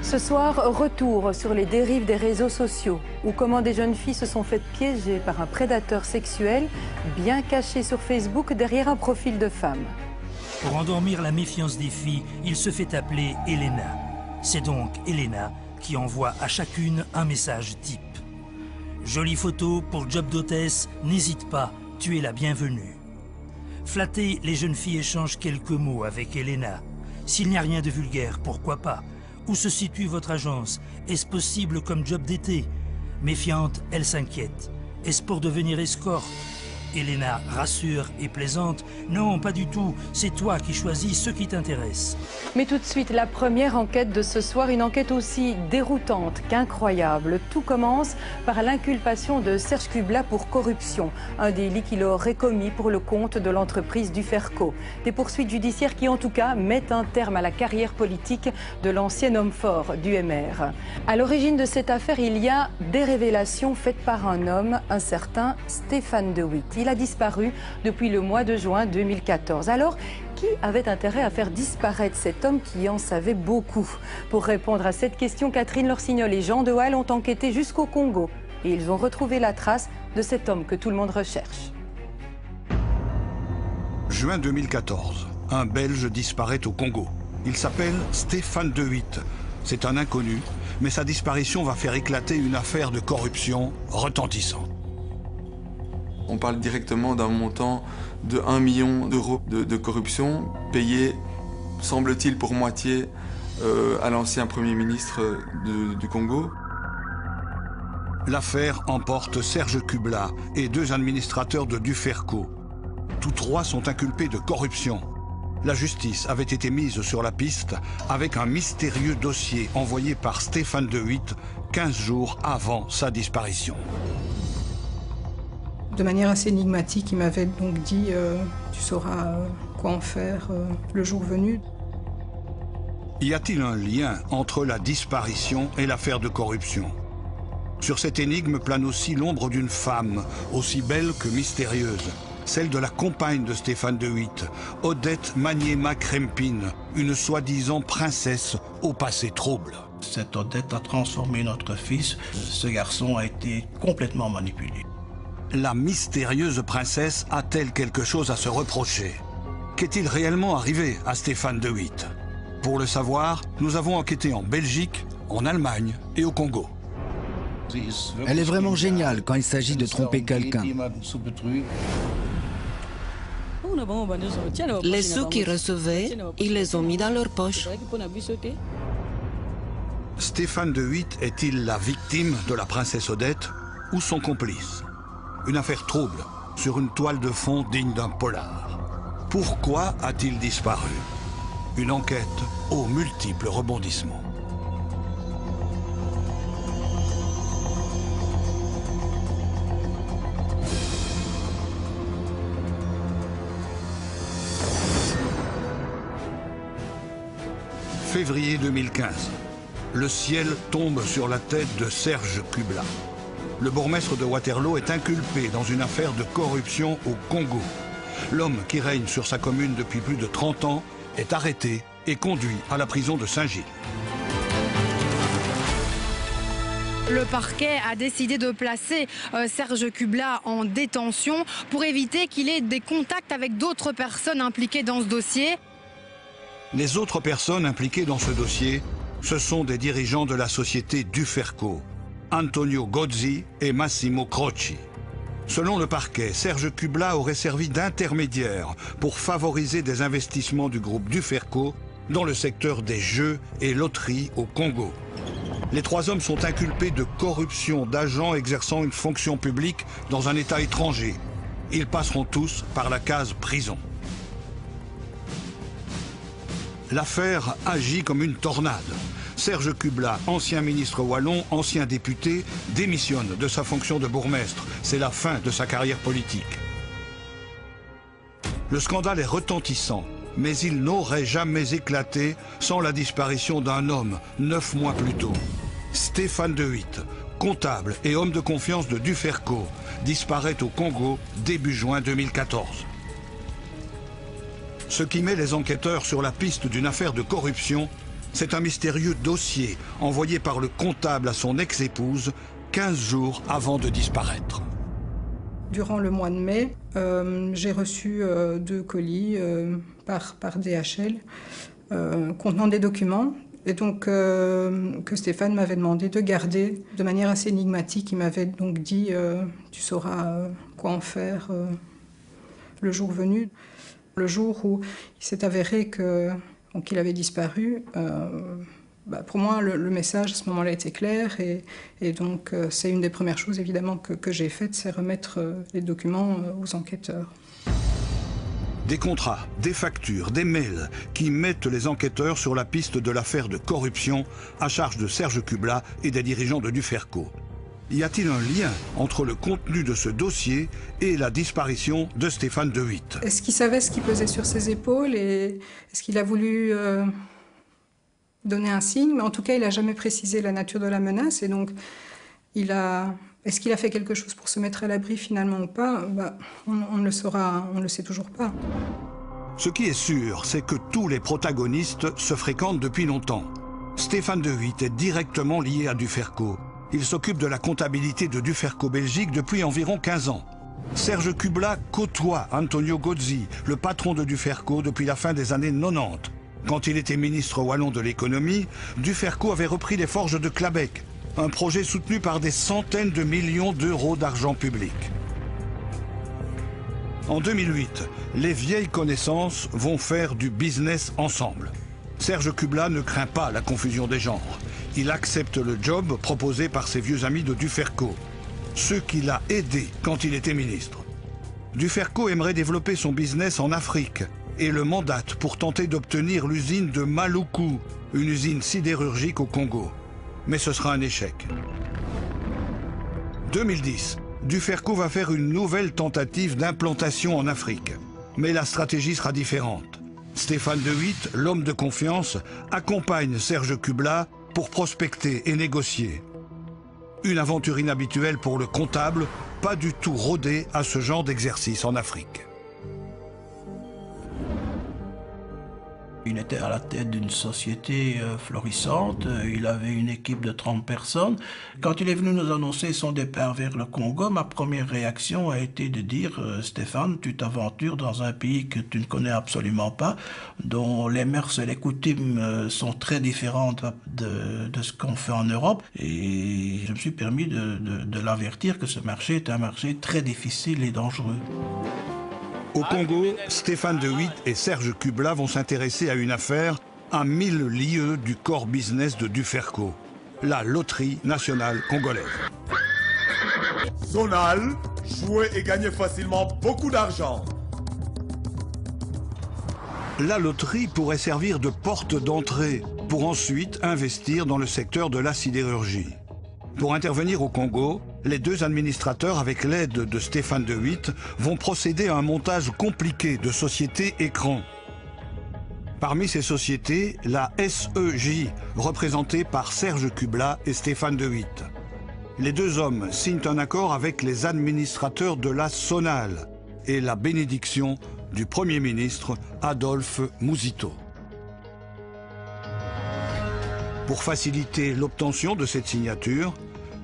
Ce soir, retour sur les dérives des réseaux sociaux ou comment des jeunes filles se sont faites piéger par un prédateur sexuel bien caché sur Facebook derrière un profil de femme. Pour endormir la méfiance des filles, il se fait appeler Elena. C'est donc Elena qui envoie à chacune un message type. Jolie photo pour job d'hôtesse, n'hésite pas, tu es la bienvenue. Flattées, les jeunes filles échangent quelques mots avec Elena. S'il n'y a rien de vulgaire, pourquoi pas? Où se situe votre agence? Est-ce possible comme job d'été? Méfiante, elle s'inquiète. Est-ce pour devenir escorte? Elena rassure et plaisante. Non, pas du tout. C'est toi qui choisis ce qui t'intéresse. Mais tout de suite, la première enquête de ce soir, une enquête aussi déroutante qu'incroyable. Tout commence par l'inculpation de Serge Kubla pour corruption, un délit qu'il aurait commis pour le compte de l'entreprise Duferco. Des poursuites judiciaires qui, en tout cas, mettent un terme à la carrière politique de l'ancien homme fort du MR. À l'origine de cette affaire, il y a des révélations faites par un homme, un certain Stéphane De Witt. Il a disparu depuis le mois de juin 2014. Alors, qui avait intérêt à faire disparaître cet homme qui en savait beaucoup? Pour répondre à cette question, Catherine Lorsignol et Jean Dehalle ont enquêté jusqu'au Congo. Et ils ont retrouvé la trace de cet homme que tout le monde recherche. Juin 2014, un Belge disparaît au Congo. Il s'appelle Stéphane De Witt. C'est un inconnu, mais sa disparition va faire éclater une affaire de corruption retentissante. On parle directement d'un montant de 1 million d'euros de corruption payé, semble-t-il, pour moitié à l'ancien Premier ministre du Congo. L'affaire emporte Serge Kubla et 2 administrateurs de Duferco. Tous 3 sont inculpés de corruption. La justice avait été mise sur la piste avec un mystérieux dossier envoyé par Stéphane De Witt 15 jours avant sa disparition. De manière assez énigmatique, il m'avait donc dit tu sauras quoi en faire le jour venu. Y a-t-il un lien entre la disparition et l'affaire de corruption? Sur cette énigme plane aussi l'ombre d'une femme, aussi belle que mystérieuse, celle de la compagne de Stéphane De Witt, Odette Maniema Krempin, une soi-disant princesse au passé trouble. Cette Odette a transformé notre fils. Ce garçon a été complètement manipulé. La mystérieuse princesse a-t-elle quelque chose à se reprocher? Qu'est-il réellement arrivé à Stéphane De Witt? Pour le savoir, nous avons enquêté en Belgique, en Allemagne et au Congo. Elle est vraiment géniale quand il s'agit de tromper quelqu'un. Les sous qu'ils recevaient, ils les ont mis dans leur poche. Stéphane De Witt est-il la victime de la princesse Odette ou son complice? Une affaire trouble sur une toile de fond digne d'un polar. Pourquoi a-t-il disparu? Une enquête aux multiples rebondissements. Février 2015. Le ciel tombe sur la tête de Serge Kubla. Le bourgmestre de Waterloo est inculpé dans une affaire de corruption au Congo. L'homme qui règne sur sa commune depuis plus de 30 ans est arrêté et conduit à la prison de Saint-Gilles. Le parquet a décidé de placer Serge Kubla en détention pour éviter qu'il ait des contacts avec d'autres personnes impliquées dans ce dossier. Les autres personnes impliquées dans ce dossier, ce sont des dirigeants de la société Duferco, Antonio Gozzi et Massimo Croci. Selon le parquet, Serge Kubla aurait servi d'intermédiaire pour favoriser des investissements du groupe Duferco dans le secteur des jeux et loteries au Congo. Les 3 hommes sont inculpés de corruption d'agents exerçant une fonction publique dans un État étranger Ils passeront tous par la case prison. L'affaire agit comme une tornade. Serge Kubla, ancien ministre wallon, ancien député, démissionne de sa fonction de bourgmestre. C'est la fin de sa carrière politique. Le scandale est retentissant, mais il n'aurait jamais éclaté sans la disparition d'un homme, 9 mois plus tôt. Stéphane De Witt, comptable et homme de confiance de Duferco, disparaît au Congo début juin 2014. Ce qui met les enquêteurs sur la piste d'une affaire de corruption, c'est un mystérieux dossier envoyé par le comptable à son ex-épouse 15 jours avant de disparaître. Durant le mois de mai, j'ai reçu 2 colis par DHL contenant des documents. Et donc, que Stéphane m'avait demandé de garder de manière assez énigmatique. Il m'avait donc dit tu sauras quoi en faire le jour venu. Le jour où il s'est avéré qu'il avait disparu, pour moi, le message à ce moment-là était clair. Et donc, c'est une des premières choses, évidemment, que j'ai faites, c'est remettre les documents aux enquêteurs. Des contrats, des factures, des mails qui mettent les enquêteurs sur la piste de l'affaire de corruption à charge de Serge Kubla et des dirigeants de Duferco. Y a-t-il un lien entre le contenu de ce dossier et la disparition de Stéphane De Witt? Est-ce qu'il savait ce qui pesait sur ses épaules et est-ce qu'il a voulu donner un signe? Mais en tout cas, il n'a jamais précisé la nature de la menace et donc est-ce qu'il a fait quelque chose pour se mettre à l'abri finalement ou pas? On ne le saura, on ne le sait toujours pas. Ce qui est sûr, c'est que tous les protagonistes se fréquentent depuis longtemps. Stéphane De Witt est directement lié à Duferco. Il s'occupe de la comptabilité de Duferco Belgique depuis environ 15 ans. Serge Kubla côtoie Antonio Gozzi, le patron de Duferco depuis la fin des années 90. Quand il était ministre wallon de l'économie, Duferco avait repris les forges de Clabec, un projet soutenu par des centaines de millions d'euros d'argent public. En 2008, les vieilles connaissances vont faire du business ensemble. Serge Kubla ne craint pas la confusion des genres. Il accepte le job proposé par ses vieux amis de Duferco, ceux qui l'ont aidé quand il était ministre. Duferco aimerait développer son business en Afrique et le mandate pour tenter d'obtenir l'usine de Maluku, une usine sidérurgique au Congo. Mais ce sera un échec. 2010, Duferco va faire une nouvelle tentative d'implantation en Afrique. Mais la stratégie sera différente. Stéphane De Witt, l'homme de confiance, accompagne Serge Kubla pour prospecter et négocier. Une aventure inhabituelle pour le comptable, pas du tout rodé à ce genre d'exercice en Afrique. Il était à la tête d'une société florissante, il avait une équipe de 30 personnes. Quand il est venu nous annoncer son départ vers le Congo, ma première réaction a été de dire « Stéphane, tu t'aventures dans un pays que tu ne connais absolument pas, dont les mœurs et les coutumes sont très différentes de ce qu'on fait en Europe. » Et je me suis permis de l'avertir que ce marché est un marché très difficile et dangereux. Au Congo, Stéphane De Witt et Serge Kubla vont s'intéresser à une affaire à 1000 lieues du core business de Duferco, la loterie nationale congolaise. Zonal, jouer et gagner facilement beaucoup d'argent. La loterie pourrait servir de porte d'entrée pour ensuite investir dans le secteur de la sidérurgie. Pour intervenir au Congo, les deux administrateurs, avec l'aide de Stéphane De Witt, vont procéder à un montage compliqué de sociétés écrans. Parmi ces sociétés, la SEJ, représentée par Serge Kubla et Stéphane De Witt. Les deux hommes signent un accord avec les administrateurs de la Sonal et la bénédiction du Premier ministre Adolphe Mouzito. Pour faciliter l'obtention de cette signature,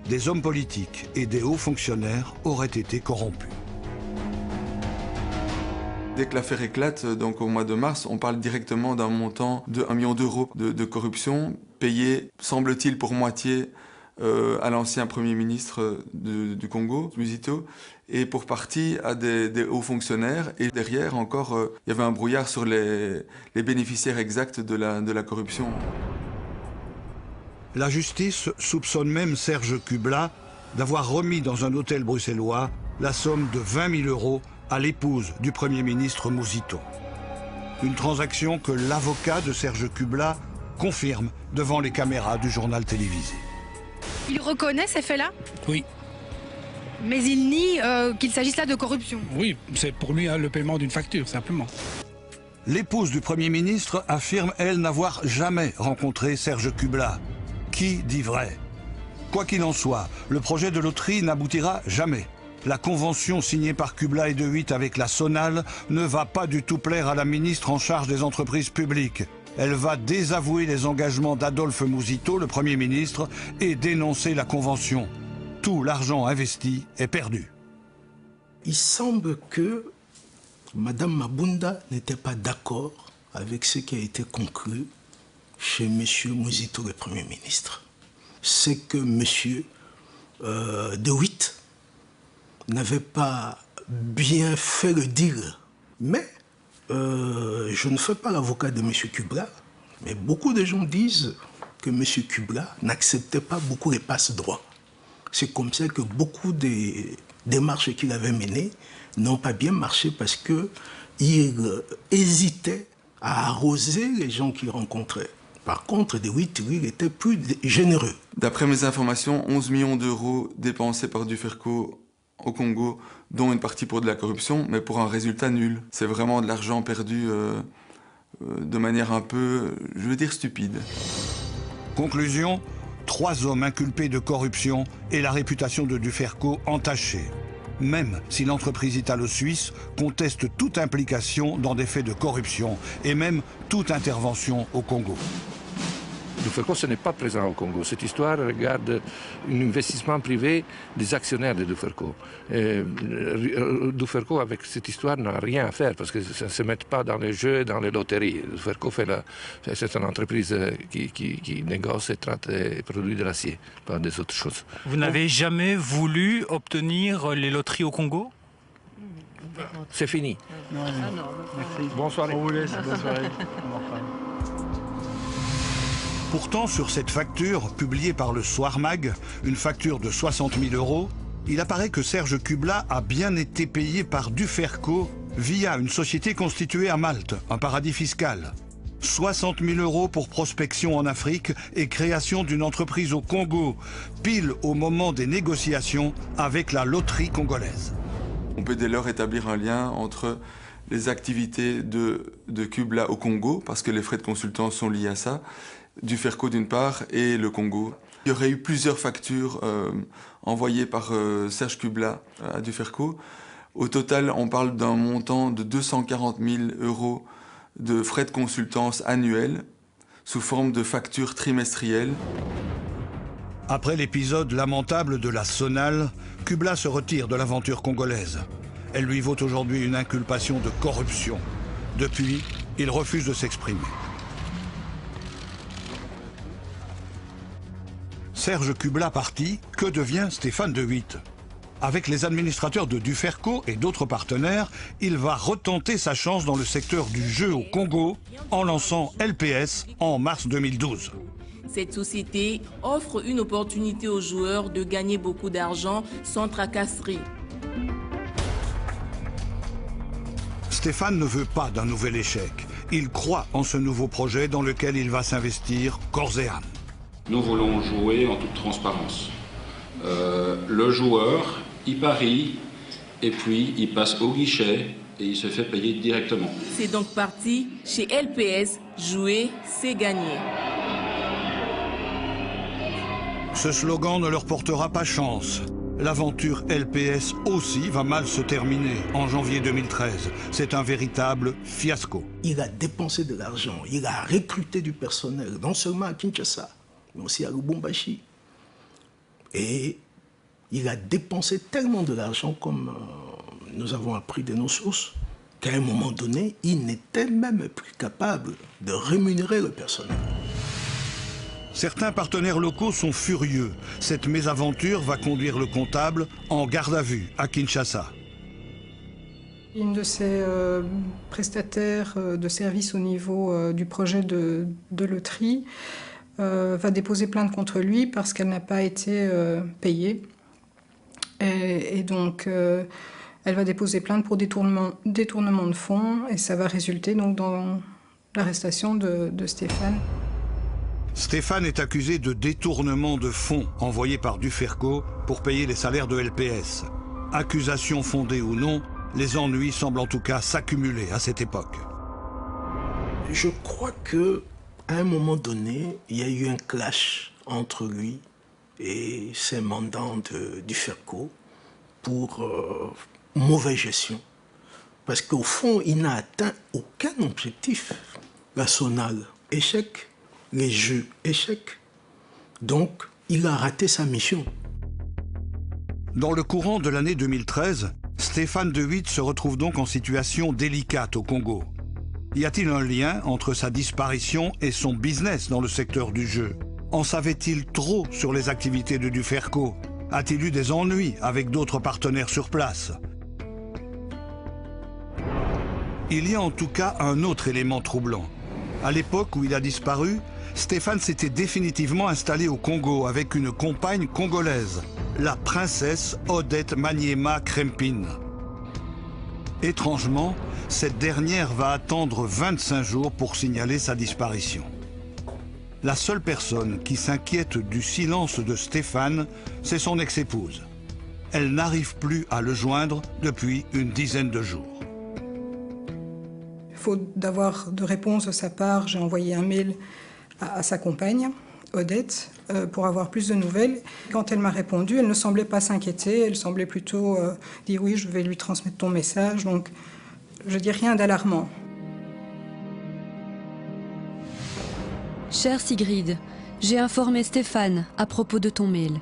des hommes politiques et des hauts fonctionnaires auraient été corrompus. Dès que l'affaire éclate, donc au mois de mars, on parle directement d'un montant de 1 million d'euros de corruption, payé, semble-t-il, pour moitié à l'ancien Premier ministre du Congo, Mouzito, et pour partie à des hauts fonctionnaires. Et derrière, encore, il y avait un brouillard sur les bénéficiaires exacts de la corruption. La justice soupçonne même Serge Kubla d'avoir remis dans un hôtel bruxellois la somme de 20 000 euros à l'épouse du Premier ministre Mouzito. Une transaction que l'avocat de Serge Kubla confirme devant les caméras du journal télévisé. Il reconnaît ces faits-là? Oui. Mais il nie qu'il s'agisse là de corruption? Oui, c'est pour lui le paiement d'une facture, simplement. L'épouse du Premier ministre affirme, elle, n'avoir jamais rencontré Serge Kubla. Qui dit vrai? Quoi qu'il en soit, le projet de loterie n'aboutira jamais. La convention signée par Kubla et De Witt avec la Sonal ne va pas du tout plaire à la ministre en charge des entreprises publiques. Elle va désavouer les engagements d'Adolphe Mouzito, le Premier ministre, et dénoncer la convention. Tout l'argent investi est perdu. Il semble que Madame Mabunda n'était pas d'accord avec ce qui a été conclu chez M. Mouzito, le Premier ministre. C'est que M. De Witt n'avait pas bien fait le deal. Mais je ne fais pas l'avocat de M. Kubla, mais beaucoup de gens disent que M. Kubla n'acceptait pas beaucoup les passe-droits. C'est comme ça que beaucoup des démarches qu'il avait menées n'ont pas bien marché parce qu'il hésitait à arroser les gens qu'il rencontrait. Par contre, De Witt, lui, il était plus généreux. D'après mes informations, 11 millions d'euros dépensés par Duferco au Congo, dont une partie pour de la corruption, mais pour un résultat nul. C'est vraiment de l'argent perdu de manière un peu, je veux dire, stupide. Conclusion, 3 hommes inculpés de corruption et la réputation de Duferco entachée. Même si l'entreprise italo-suisse conteste toute implication dans des faits de corruption et même toute intervention au Congo. Duferco, ce n'est pas présent au Congo. Cette histoire regarde un investissement privé des actionnaires de Duferco. Duferco, avec cette histoire, n'a rien à faire parce que ça ne se met pas dans les jeux, dans les loteries. Duferco, c'est une entreprise qui négocie et traite et produit de l'acier, pas des autres choses. Vous n'avez jamais voulu obtenir les loteries au Congo? C'est fini. Non, non. Merci. Bonne soirée. On vous laisse. Bonne soirée. Pourtant, sur cette facture, publiée par le Soir Mag, une facture de 60 000 €, il apparaît que Serge Kubla a bien été payé par Duferco via une société constituée à Malte, un paradis fiscal. 60 000 € pour prospection en Afrique et création d'une entreprise au Congo, pile au moment des négociations avec la loterie congolaise. On peut dès lors établir un lien entre les activités de Kubla au Congo, parce que les frais de consultance sont liés à ça, Duferco d'une part et le Congo. Il y aurait eu plusieurs factures envoyées par Serge Kubla à Duferco. Au total, on parle d'un montant de 240 000 € de frais de consultance annuels sous forme de factures trimestrielles. Après l'épisode lamentable de la Sonal, Kubla se retire de l'aventure congolaise. Elle lui vaut aujourd'hui une inculpation de corruption. Depuis, il refuse de s'exprimer. Serge Kubla parti, que devient Stéphane De Witt? Avec les administrateurs de Duferco et d'autres partenaires, il va retenter sa chance dans le secteur du jeu au Congo en lançant LPS en mars 2012. Cette société offre une opportunité aux joueurs de gagner beaucoup d'argent sans tracasserie. Stéphane ne veut pas d'un nouvel échec. Il croit en ce nouveau projet dans lequel il va s'investir corps et âme. Nous voulons jouer en toute transparence. Le joueur, il parie et puis il passe au guichet et il se fait payer directement. C'est donc parti. Chez LPS, jouer, c'est gagner. Ce slogan ne leur portera pas chance. L'aventure LPS aussi va mal se terminer en janvier 2013. C'est un véritable fiasco. Il a dépensé de l'argent, il a recruté du personnel, non seulement à Kinshasa, mais aussi à Lubumbashi. Et il a dépensé tellement de l'argent, comme nous avons appris de nos sources, qu'à un moment donné, il n'était même plus capable de rémunérer le personnel. Certains partenaires locaux sont furieux. Cette mésaventure va conduire le comptable en garde à vue à Kinshasa. Une de ses prestataires de services au niveau du projet de loterie va déposer plainte contre lui parce qu'elle n'a pas été payée. Et donc, Elle va déposer plainte pour détournement de fonds et ça va résulter donc dans l'arrestation de Stéphane. Stéphane est accusé de détournement de fonds envoyés par Duferco pour payer les salaires de LPS. Accusation fondée ou non, les ennuis semblent en tout cas s'accumuler à cette époque. Je crois que à un moment donné, il y a eu un clash entre lui et ses mandants de Duferco pour mauvaise gestion. Parce qu'au fond, il n'a atteint aucun objectif. La Sonal, échec. Les jeux, échec. Donc, il a raté sa mission. Dans le courant de l'année 2013, Stéphane De Witt se retrouve donc en situation délicate au Congo. Y a-t-il un lien entre sa disparition et son business dans le secteur du jeu? En savait-il trop sur les activités de Duferco? A-t-il eu des ennuis avec d'autres partenaires sur place? Il y a en tout cas un autre élément troublant. À l'époque où il a disparu, Stéphane s'était définitivement installé au Congo avec une compagne congolaise, la princesse Odette Maniema Krempin. Étrangement, cette dernière va attendre 25 jours pour signaler sa disparition. La seule personne qui s'inquiète du silence de Stéphane, c'est son ex-épouse. Elle n'arrive plus à le joindre depuis une dizaine de jours. Faute d'avoir de réponse de sa part, j'ai envoyé un mail à sa compagne, Odette, pour avoir plus de nouvelles. Quand elle m'a répondu, elle ne semblait pas s'inquiéter, elle semblait plutôt dire oui, je vais lui transmettre ton message, donc je dis rien d'alarmant. Chère Sigrid, j'ai informé Stéphane à propos de ton mail.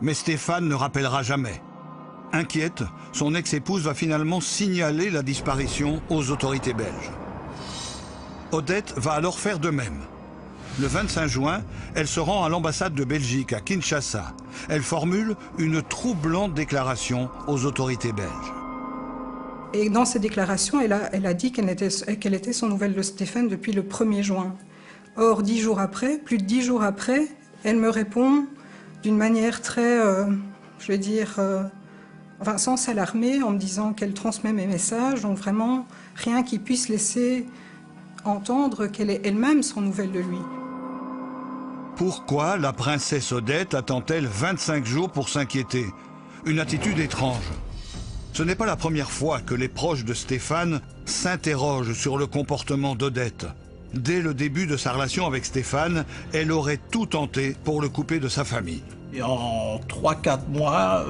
Mais Stéphane ne rappellera jamais. Inquiète, son ex-épouse va finalement signaler la disparition aux autorités belges. Odette va alors faire de même. Le 25 juin, elle se rend à l'ambassade de Belgique à Kinshasa. Elle formule une troublante déclaration aux autorités belges. Et dans ces déclarations, elle a dit qu'elle était sans nouvelles de Stéphane depuis le 1er juin. Or, 10 jours après, plus de 10 jours après, elle me répond d'une manière très, je vais dire, enfin, sans s'alarmer, en me disant qu'elle transmet mes messages, donc vraiment rien qui puisse laisser entendre qu'elle est elle-même sans nouvelles de lui. Pourquoi la princesse Odette attend-elle 25 jours pour s'inquiéter? Une attitude étrange. Ce n'est pas la première fois que les proches de Stéphane s'interrogent sur le comportement d'Odette. Dès le début de sa relation avec Stéphane, elle aurait tout tenté pour le couper de sa famille. Et en 3-4 mois,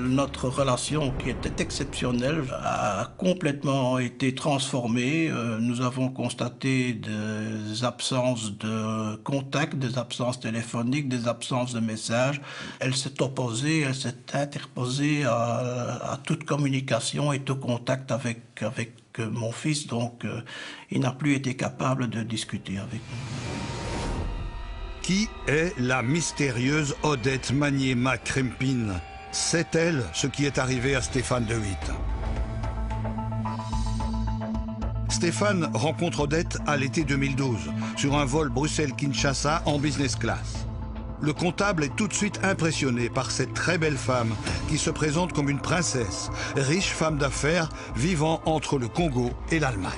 notre relation, qui était exceptionnelle, a complètement été transformée. Nous avons constaté des absences de contact, des absences téléphoniques, des absences de messages. Elle s'est opposée, elle s'est interposée à toute communication et tout contact avec mon fils. Donc, il n'a plus été capable de discuter avec nous. Qui est la mystérieuse Odette Maniema Krempin? C'est elle ce qui est arrivé à Stéphane De Witt. Stéphane rencontre Odette à l'été 2012 sur un vol Bruxelles-Kinshasa en business class. Le comptable est tout de suite impressionné par cette très belle femme qui se présente comme une princesse, riche femme d'affaires vivant entre le Congo et l'Allemagne.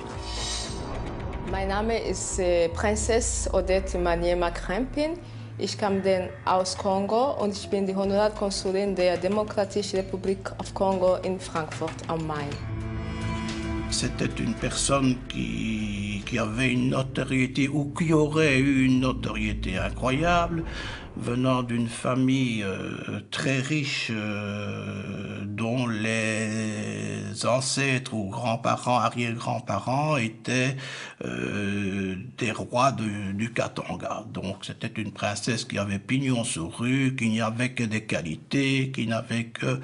Mein Name ist Prinzess Odette Maniema Krempin. Ich komme aus Kongo und ich bin die Honorarkonsulin der Demokratischen Republik of Congo in Frankfurt am Main. C'était une personne qui avait une notoriété ou qui aurait eu une notoriété incroyable, venant d'une famille très riche dont les ancêtres ou grands-parents, arrière-grands-parents étaient des rois du Katanga. Donc c'était une princesse qui avait pignon sur rue, qui n'avait que des qualités, qui n'avait que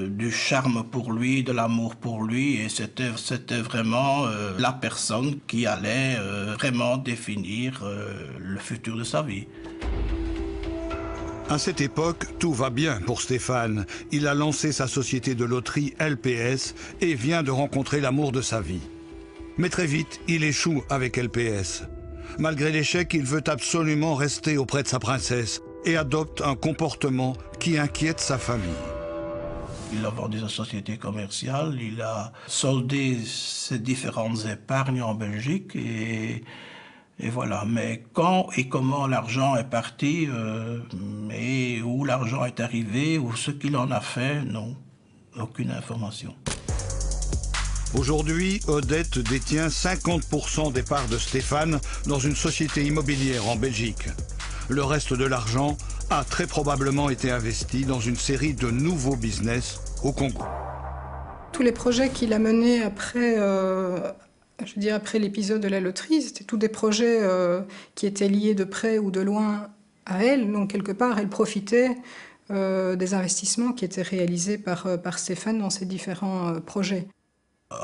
du charme pour lui, de l'amour pour lui, et c'était vraiment la personne qui allait vraiment définir le futur de sa vie. À cette époque, tout va bien pour Stéphane. Il a lancé sa société de loterie LPS et vient de rencontrer l'amour de sa vie. Mais très vite, il échoue avec LPS. Malgré l'échec, il veut absolument rester auprès de sa princesse et adopte un comportement qui inquiète sa famille. Il a vendu sa société commerciale, il a soldé ses différentes épargnes en Belgique et voilà. Mais quand et comment l'argent est parti, et où l'argent est arrivé, ou ce qu'il en a fait, non, aucune information. Aujourd'hui, Odette détient 50% des parts de Stéphane dans une société immobilière en Belgique. Le reste de l'argent a très probablement été investi dans une série de nouveaux business au Congo. Tous les projets qu'il a menés après, après l'épisode de la loterie, c'était tous des projets qui étaient liés de près ou de loin à elle. Donc quelque part, elle profitait des investissements qui étaient réalisés par Stéphane dans ses différents projets.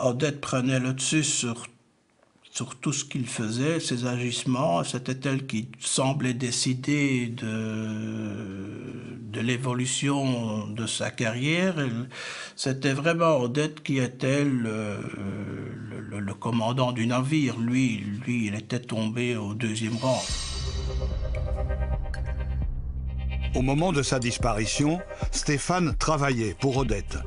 Odette prenait le dessus sur tout ce qu'il faisait, ses agissements. C'était elle qui semblait décider de l'évolution de sa carrière. C'était vraiment Odette qui était le commandant du navire. Lui, il était tombé au deuxième rang. Au moment de sa disparition, Stéphane travaillait pour Odette.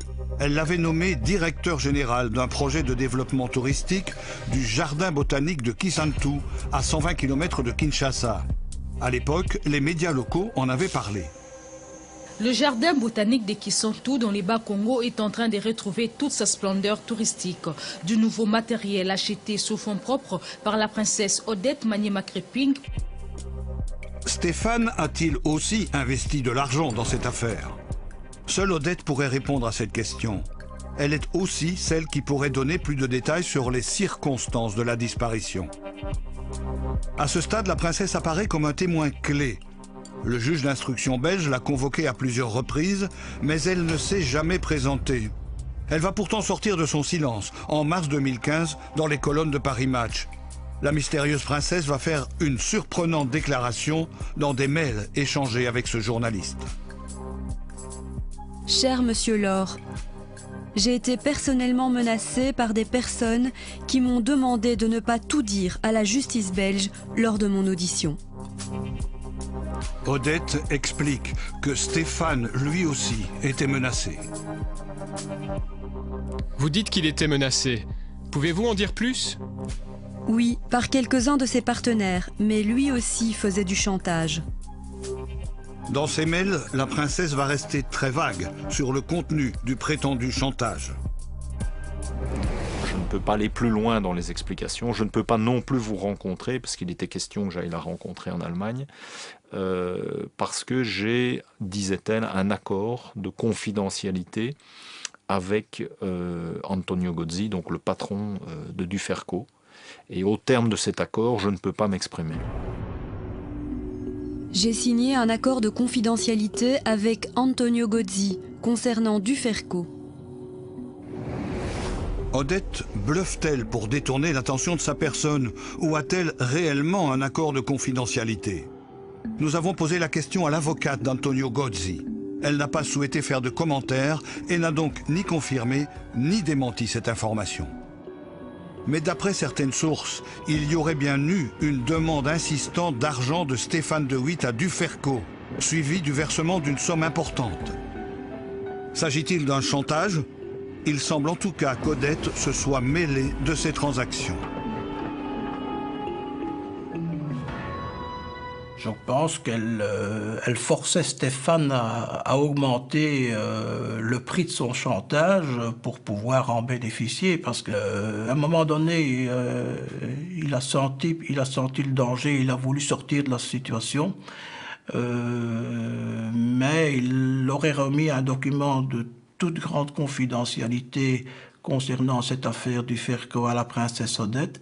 Elle l'avait nommé directeur général d'un projet de développement touristique du jardin botanique de Kisantu, à 120 km de Kinshasa. À l'époque, les médias locaux en avaient parlé. Le jardin botanique de Kisantu dans les Bas-Congo est en train de retrouver toute sa splendeur touristique. Du nouveau matériel acheté sous fonds propres par la princesse Odette Manyema-Crépin. Stéphane a-t-il aussi investi de l'argent dans cette affaire? Seule Odette pourrait répondre à cette question. Elle est aussi celle qui pourrait donner plus de détails sur les circonstances de la disparition. À ce stade, la princesse apparaît comme un témoin clé. Le juge d'instruction belge l'a convoquée à plusieurs reprises, mais elle ne s'est jamais présentée. Elle va pourtant sortir de son silence en mars 2015 dans les colonnes de Paris Match. La mystérieuse princesse va faire une surprenante déclaration dans des mails échangés avec ce journaliste. Cher Monsieur Laure, j'ai été personnellement menacée par des personnes qui m'ont demandé de ne pas tout dire à la justice belge lors de mon audition. Odette explique que Stéphane, lui aussi, était menacé. Vous dites qu'il était menacé. Pouvez-vous en dire plus ? Oui, par quelques-uns de ses partenaires, mais lui aussi faisait du chantage. Dans ses mails, la princesse va rester très vague sur le contenu du prétendu chantage. Je ne peux pas aller plus loin dans les explications. Je ne peux pas non plus vous rencontrer, parce qu'il était question que j'aille la rencontrer en Allemagne, parce que j'ai, disait-elle, un accord de confidentialité avec Antonio Gozzi, donc le patron de Duferco. Et au terme de cet accord, je ne peux pas m'exprimer. J'ai signé un accord de confidentialité avec Antonio Gozzi concernant Duferco. Odette bluffe-t-elle pour détourner l'attention de sa personne ou a-t-elle réellement un accord de confidentialité? Nous avons posé la question à l'avocate d'Antonio Gozzi. Elle n'a pas souhaité faire de commentaires et n'a donc ni confirmé ni démenti cette information. Mais d'après certaines sources, il y aurait bien eu une demande insistante d'argent de Stéphane de Witt à Duferco, suivie du versement d'une somme importante. S'agit-il d'un chantage? Il semble en tout cas qu'Odette se soit mêlée de ces transactions. Je pense qu'elle forçait Stéphane à augmenter le prix de son chantage pour pouvoir en bénéficier, parce qu'à un moment donné, il a senti le danger, il a voulu sortir de la situation, mais il aurait remis un document de toute grande confidentialité concernant cette affaire Duferco à la princesse Odette.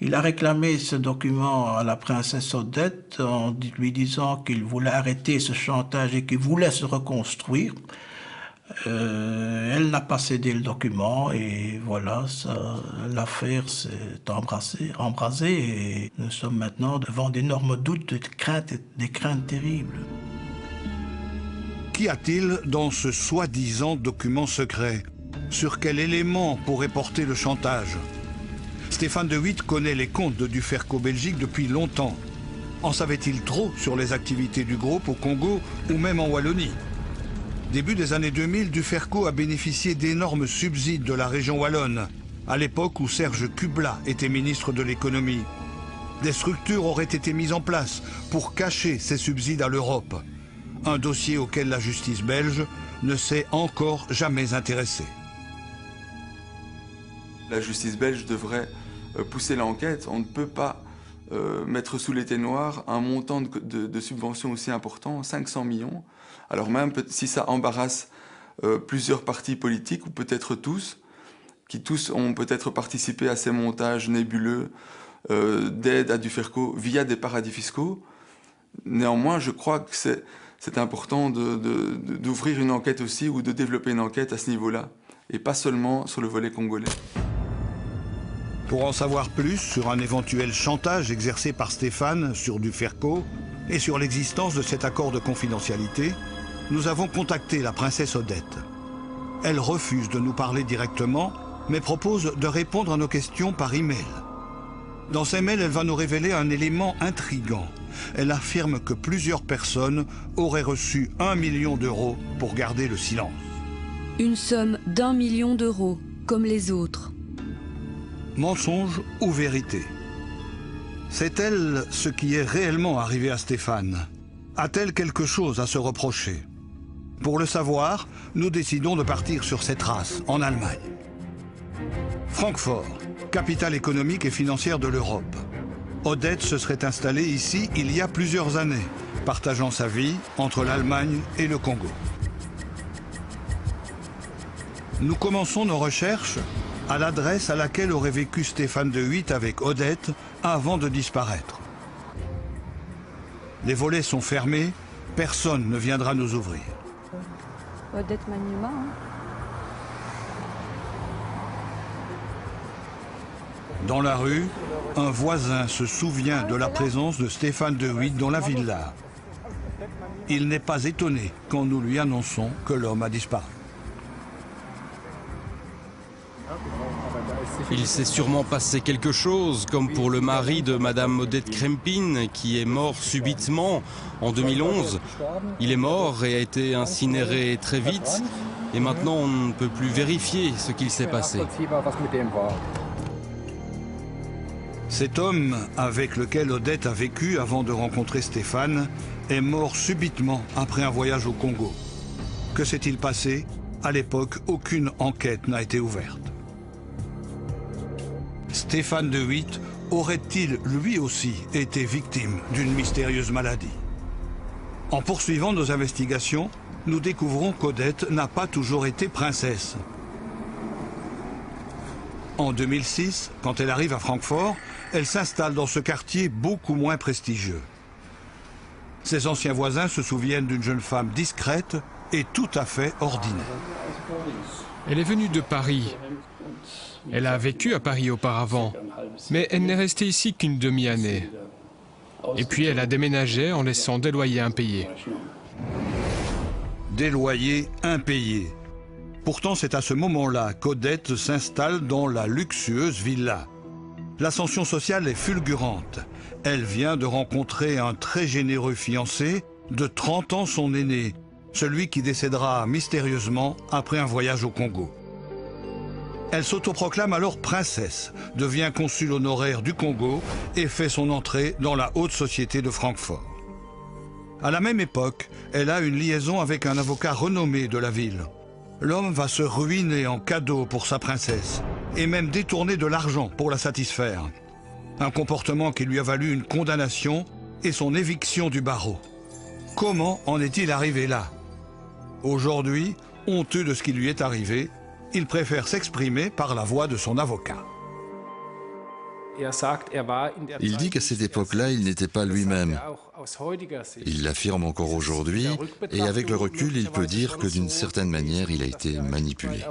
Il a réclamé ce document à la princesse Odette en lui disant qu'il voulait arrêter ce chantage et qu'il voulait se reconstruire. Elle n'a pas cédé le document et voilà, l'affaire s'est embrasée et nous sommes maintenant devant d'énormes doutes, des craintes terribles. Qu'y a-t-il dans ce soi-disant document secret? Sur quel élément pourrait porter le chantage? Stéphane de Witt connaît les comptes de Duferco Belgique depuis longtemps. En savait-il trop sur les activités du groupe au Congo ou même en Wallonie? Début des années 2000, Duferco a bénéficié d'énormes subsides de la région wallonne, à l'époque où Serge Kubla était ministre de l'économie. Des structures auraient été mises en place pour cacher ces subsides à l'Europe. Un dossier auquel la justice belge ne s'est encore jamais intéressée. La justice belge devrait pousser l'enquête. On ne peut pas mettre sous l'été noir un montant de subventions aussi important, 500 millions. Alors même si ça embarrasse plusieurs partis politiques, ou peut-être tous, qui tous ont peut-être participé à ces montages nébuleux d'aide à Duferco via des paradis fiscaux, néanmoins je crois que c'est important d'ouvrir une enquête aussi, ou de développer une enquête à ce niveau-là, et pas seulement sur le volet congolais. Pour en savoir plus sur un éventuel chantage exercé par Stéphane sur Duferco et sur l'existence de cet accord de confidentialité, nous avons contacté la princesse Odette. Elle refuse de nous parler directement, mais propose de répondre à nos questions par email. Dans ces mails, elle va nous révéler un élément intrigant. Elle affirme que plusieurs personnes auraient reçu 1 million d'euros pour garder le silence. Une somme d'1 million d'euros, comme les autres. Mensonge ou vérité? Sait-elle ce qui est réellement arrivé à Stéphane? A-t-elle quelque chose à se reprocher? Pour le savoir, nous décidons de partir sur ses traces, en Allemagne. Francfort, capitale économique et financière de l'Europe. Odette se serait installée ici il y a plusieurs années, partageant sa vie entre l'Allemagne et le Congo. Nous commençons nos recherches à l'adresse à laquelle aurait vécu Stéphane de Witt avec Odette avant de disparaître. Les volets sont fermés, personne ne viendra nous ouvrir. Odette Maniuma, hein. Dans la rue, un voisin se souvient de la présence de Stéphane de Witt dans la villa. Il n'est pas étonné quand nous lui annonçons que l'homme a disparu. Il s'est sûrement passé quelque chose, comme pour le mari de Madame Odette Krempin, qui est mort subitement en 2011. Il est mort et a été incinéré très vite, et maintenant on ne peut plus vérifier ce qu'il s'est passé. Cet homme, avec lequel Odette a vécu avant de rencontrer Stéphane, est mort subitement après un voyage au Congo. Que s'est-il passé? À l'époque, aucune enquête n'a été ouverte. Stéphane de Witt aurait-il lui aussi été victime d'une mystérieuse maladie? En poursuivant nos investigations, nous découvrons qu'Odette n'a pas toujours été princesse. En 2006, quand elle arrive à Francfort, elle s'installe dans ce quartier beaucoup moins prestigieux. Ses anciens voisins se souviennent d'une jeune femme discrète et tout à fait ordinaire. Elle est venue de Paris. Elle a vécu à Paris auparavant, mais elle n'est restée ici qu'une demi-année. Et puis elle a déménagé en laissant des loyers impayés. Des loyers impayés. Pourtant, c'est à ce moment-là qu'Odette s'installe dans la luxueuse villa. L'ascension sociale est fulgurante. Elle vient de rencontrer un très généreux fiancé, de 30 ans son aîné, celui qui décédera mystérieusement après un voyage au Congo. Elle s'autoproclame alors princesse, devient consul honoraire du Congo et fait son entrée dans la haute société de Francfort. À la même époque, elle a une liaison avec un avocat renommé de la ville. L'homme va se ruiner en cadeau pour sa princesse et même détourner de l'argent pour la satisfaire. Un comportement qui lui a valu une condamnation et son éviction du barreau. Comment en est-il arrivé là? Aujourd'hui, honteux de ce qui lui est arrivé, il préfère s'exprimer par la voix de son avocat. Il dit qu'à cette époque-là, il n'était pas lui-même. Il l'affirme encore aujourd'hui, et avec le recul, il peut dire que d'une certaine manière, il a été manipulé.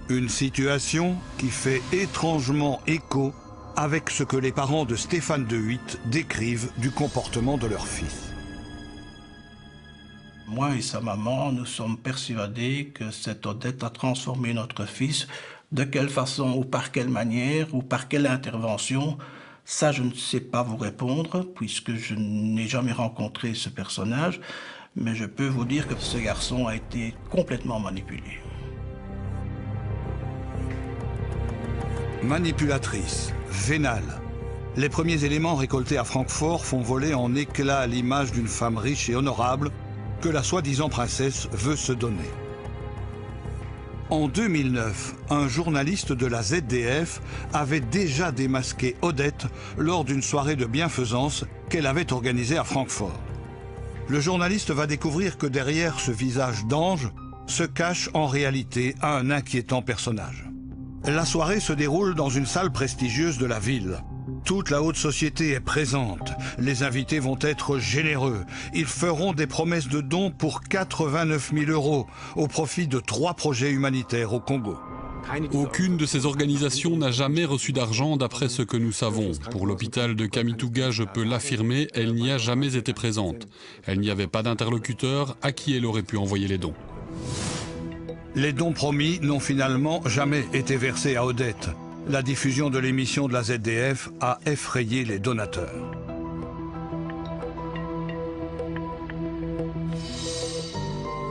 Une situation qui fait étrangement écho avec ce que les parents de Stéphane de Witt décrivent du comportement de leur fils. Moi et sa maman, nous sommes persuadés que cette Odette a transformé notre fils. De quelle façon ou par quelle manière ou par quelle intervention, Ça, je ne sais pas vous répondre, puisque je n'ai jamais rencontré ce personnage, mais je peux vous dire que ce garçon a été complètement manipulé. Manipulatrice, vénale. Les premiers éléments récoltés à Francfort font voler en éclats l'image d'une femme riche et honorable que la soi-disant princesse veut se donner. En 2009, un journaliste de la ZDF avait déjà démasqué Odette lors d'une soirée de bienfaisance qu'elle avait organisée à Francfort. Le journaliste va découvrir que derrière ce visage d'ange se cache en réalité un inquiétant personnage. La soirée se déroule dans une salle prestigieuse de la ville. Toute la haute société est présente. Les invités vont être généreux. Ils feront des promesses de dons pour 89 000 € au profit de 3 projets humanitaires au Congo. Aucune de ces organisations n'a jamais reçu d'argent d'après ce que nous savons. Pour l'hôpital de Kamituga, je peux l'affirmer, elle n'y a jamais été présente. Elle n'y avait pas d'interlocuteur à qui elle aurait pu envoyer les dons. Les dons promis n'ont finalement jamais été versés à Odette. La diffusion de l'émission de la ZDF a effrayé les donateurs.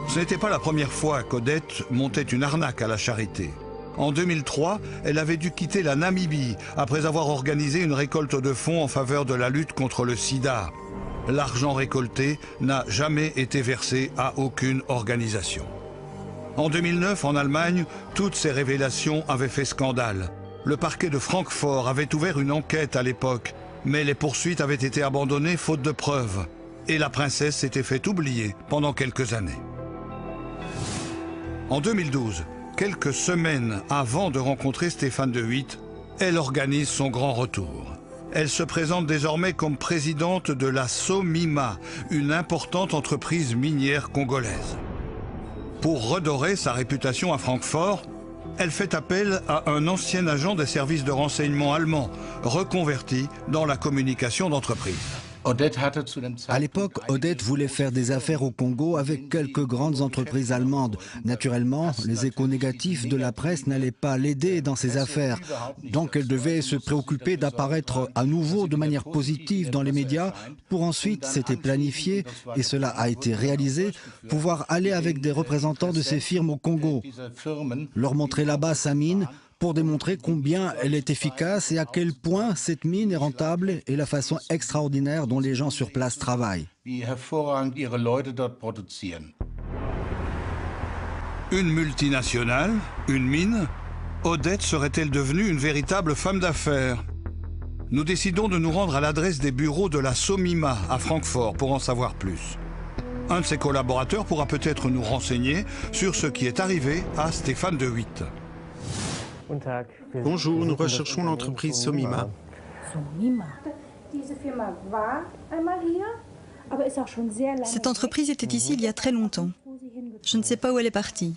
Ce n'était pas la première fois qu'Odette montait une arnaque à la charité. En 2003, elle avait dû quitter la Namibie après avoir organisé une récolte de fonds en faveur de la lutte contre le sida. L'argent récolté n'a jamais été versé à aucune organisation. En 2009, en Allemagne, toutes ces révélations avaient fait scandale. Le parquet de Francfort avait ouvert une enquête à l'époque, mais les poursuites avaient été abandonnées faute de preuves. Et la princesse s'était fait oublier pendant quelques années. En 2012, quelques semaines avant de rencontrer Stéphane de Witt, elle organise son grand retour. Elle se présente désormais comme présidente de la SOMIMA, une importante entreprise minière congolaise. Pour redorer sa réputation à Francfort, elle fait appel à un ancien agent des services de renseignement allemands, reconverti dans la communication d'entreprise. À l'époque, Odette voulait faire des affaires au Congo avec quelques grandes entreprises allemandes. Naturellement, les échos négatifs de la presse n'allaient pas l'aider dans ses affaires. Donc elle devait se préoccuper d'apparaître à nouveau de manière positive dans les médias pour ensuite, c'était planifié et cela a été réalisé, pouvoir aller avec des représentants de ces firmes au Congo, leur montrer là-bas sa mine, pour démontrer combien elle est efficace et à quel point cette mine est rentable et la façon extraordinaire dont les gens sur place travaillent. Une multinationale, une mine, Odette serait-elle devenue une véritable femme d'affaires? Nous décidons de nous rendre à l'adresse des bureaux de la SOMIMA à Francfort pour en savoir plus. Un de ses collaborateurs pourra peut-être nous renseigner sur ce qui est arrivé à Stéphane de Witt. Bonjour, nous recherchons l'entreprise SOMIMA. Cette entreprise était ici il y a très longtemps. Je ne sais pas où elle est partie.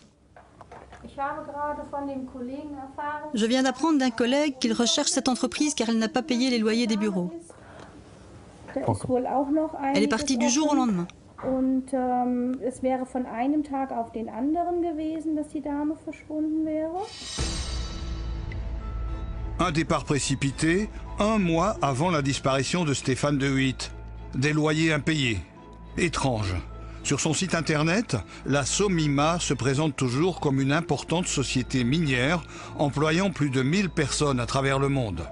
Je viens d'apprendre d'un collègue qu'il recherche cette entreprise car elle n'a pas payé les loyers des bureaux. Elle est partie du jour au lendemain. Un départ précipité, 1 mois avant la disparition de Stéphane de Witt. Des loyers impayés. Étrange. Sur son site internet, la SOMIMA se présente toujours comme une importante société minière employant plus de 1000 personnes à travers le monde.